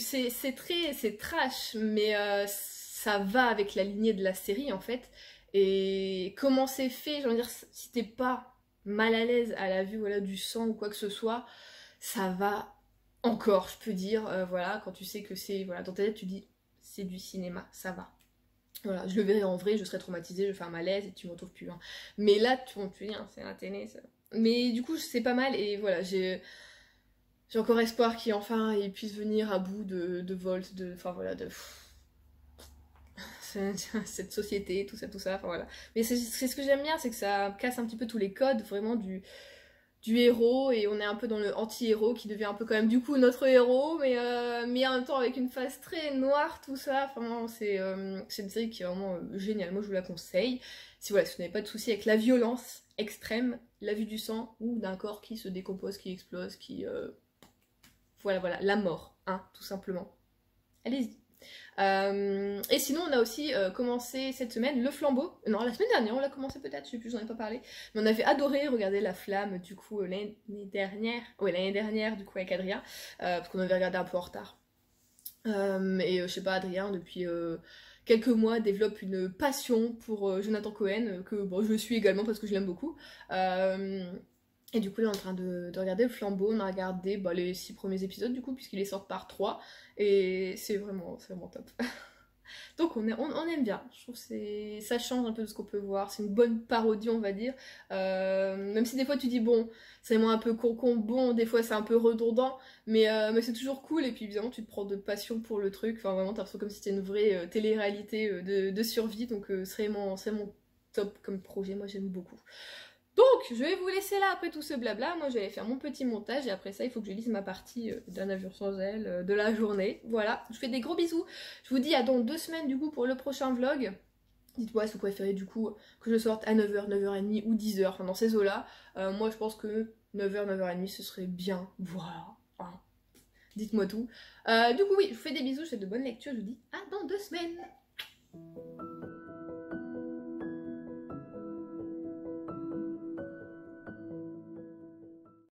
c'est trash, mais ça va avec la lignée de la série en fait. Et comment c'est fait, j'ai envie de dire, si t'es pas mal à l'aise à la vue voilà, du sang ou quoi que ce soit, ça va encore, je peux dire, voilà, quand tu sais que c'est, voilà, dans ta tête tu dis, c'est du cinéma, ça va. Voilà, je le verrai en vrai, je serai traumatisée, je vais faire un malaise et tu me retrouves plus. Hein. Mais là, tu dis, hein, c'est la télé, ça... Mais du coup, c'est pas mal et voilà, j'ai encore espoir qu'il enfin il puisse venir à bout de Volt, enfin voilà, de cette société, tout ça, enfin voilà. Mais c'est ce que j'aime bien, c'est que ça casse un petit peu tous les codes vraiment du héros et on est un peu dans le anti-héros qui devient un peu quand même du coup notre héros, mais en même temps avec une face très noire, tout ça. Vraiment, c'est une série qui est vraiment géniale. Moi, je vous la conseille. Si voilà, si vous n'avez pas de soucis avec la violence extrême, la vue du sang ou d'un corps qui se décompose, qui explose, qui... Voilà, la mort, hein, tout simplement. Allez-y. Et sinon, on a aussi commencé cette semaine le flambeau. Non, la semaine dernière, on l'a commencé peut-être, je sais plus, j'en ai pas parlé. Mais on avait adoré regarder La Flamme, du coup, l'année dernière. Ouais, l'année dernière, du coup, avec Adrien. Parce qu'on avait regardé un peu en retard. Je sais pas, Adrien, depuis quelques mois, développe une passion pour Jonathan Cohen, que bon, je suis également parce que je l'aime beaucoup. Et du coup, là, on est en train de regarder le flambeau. On a regardé les 6 premiers épisodes, du coup, puisqu'il est sorti par 3. Et c'est vraiment top. Donc on aime bien, je trouve que ça change un peu de ce qu'on peut voir, c'est une bonne parodie on va dire, même si des fois tu dis bon, c'est moins un peu con, bon des fois c'est un peu redondant, mais c'est toujours cool et puis évidemment tu te prends de passion pour le truc, enfin vraiment t'as l'impression comme si c'était une vraie télé-réalité de survie, donc c'est vraiment top comme projet, moi j'aime beaucoup. Donc, je vais vous laisser là après tout ce blabla. Moi, je vais aller faire mon petit montage et après ça, il faut que je lise ma partie d'un navire sans aile de la journée. Voilà, je vous fais des gros bisous. Je vous dis à dans 2 semaines du coup pour le prochain vlog. Dites-moi si vous préférez du coup que je sorte à 9h, 9h30 ou 10h, enfin dans ces eaux-là. Moi, je pense que 9h, 9h30, ce serait bien. Voilà. Hein. Dites-moi tout. Du coup, oui, je vous fais des bisous, je vous fais de bonnes lectures. Je vous dis à dans 2 semaines.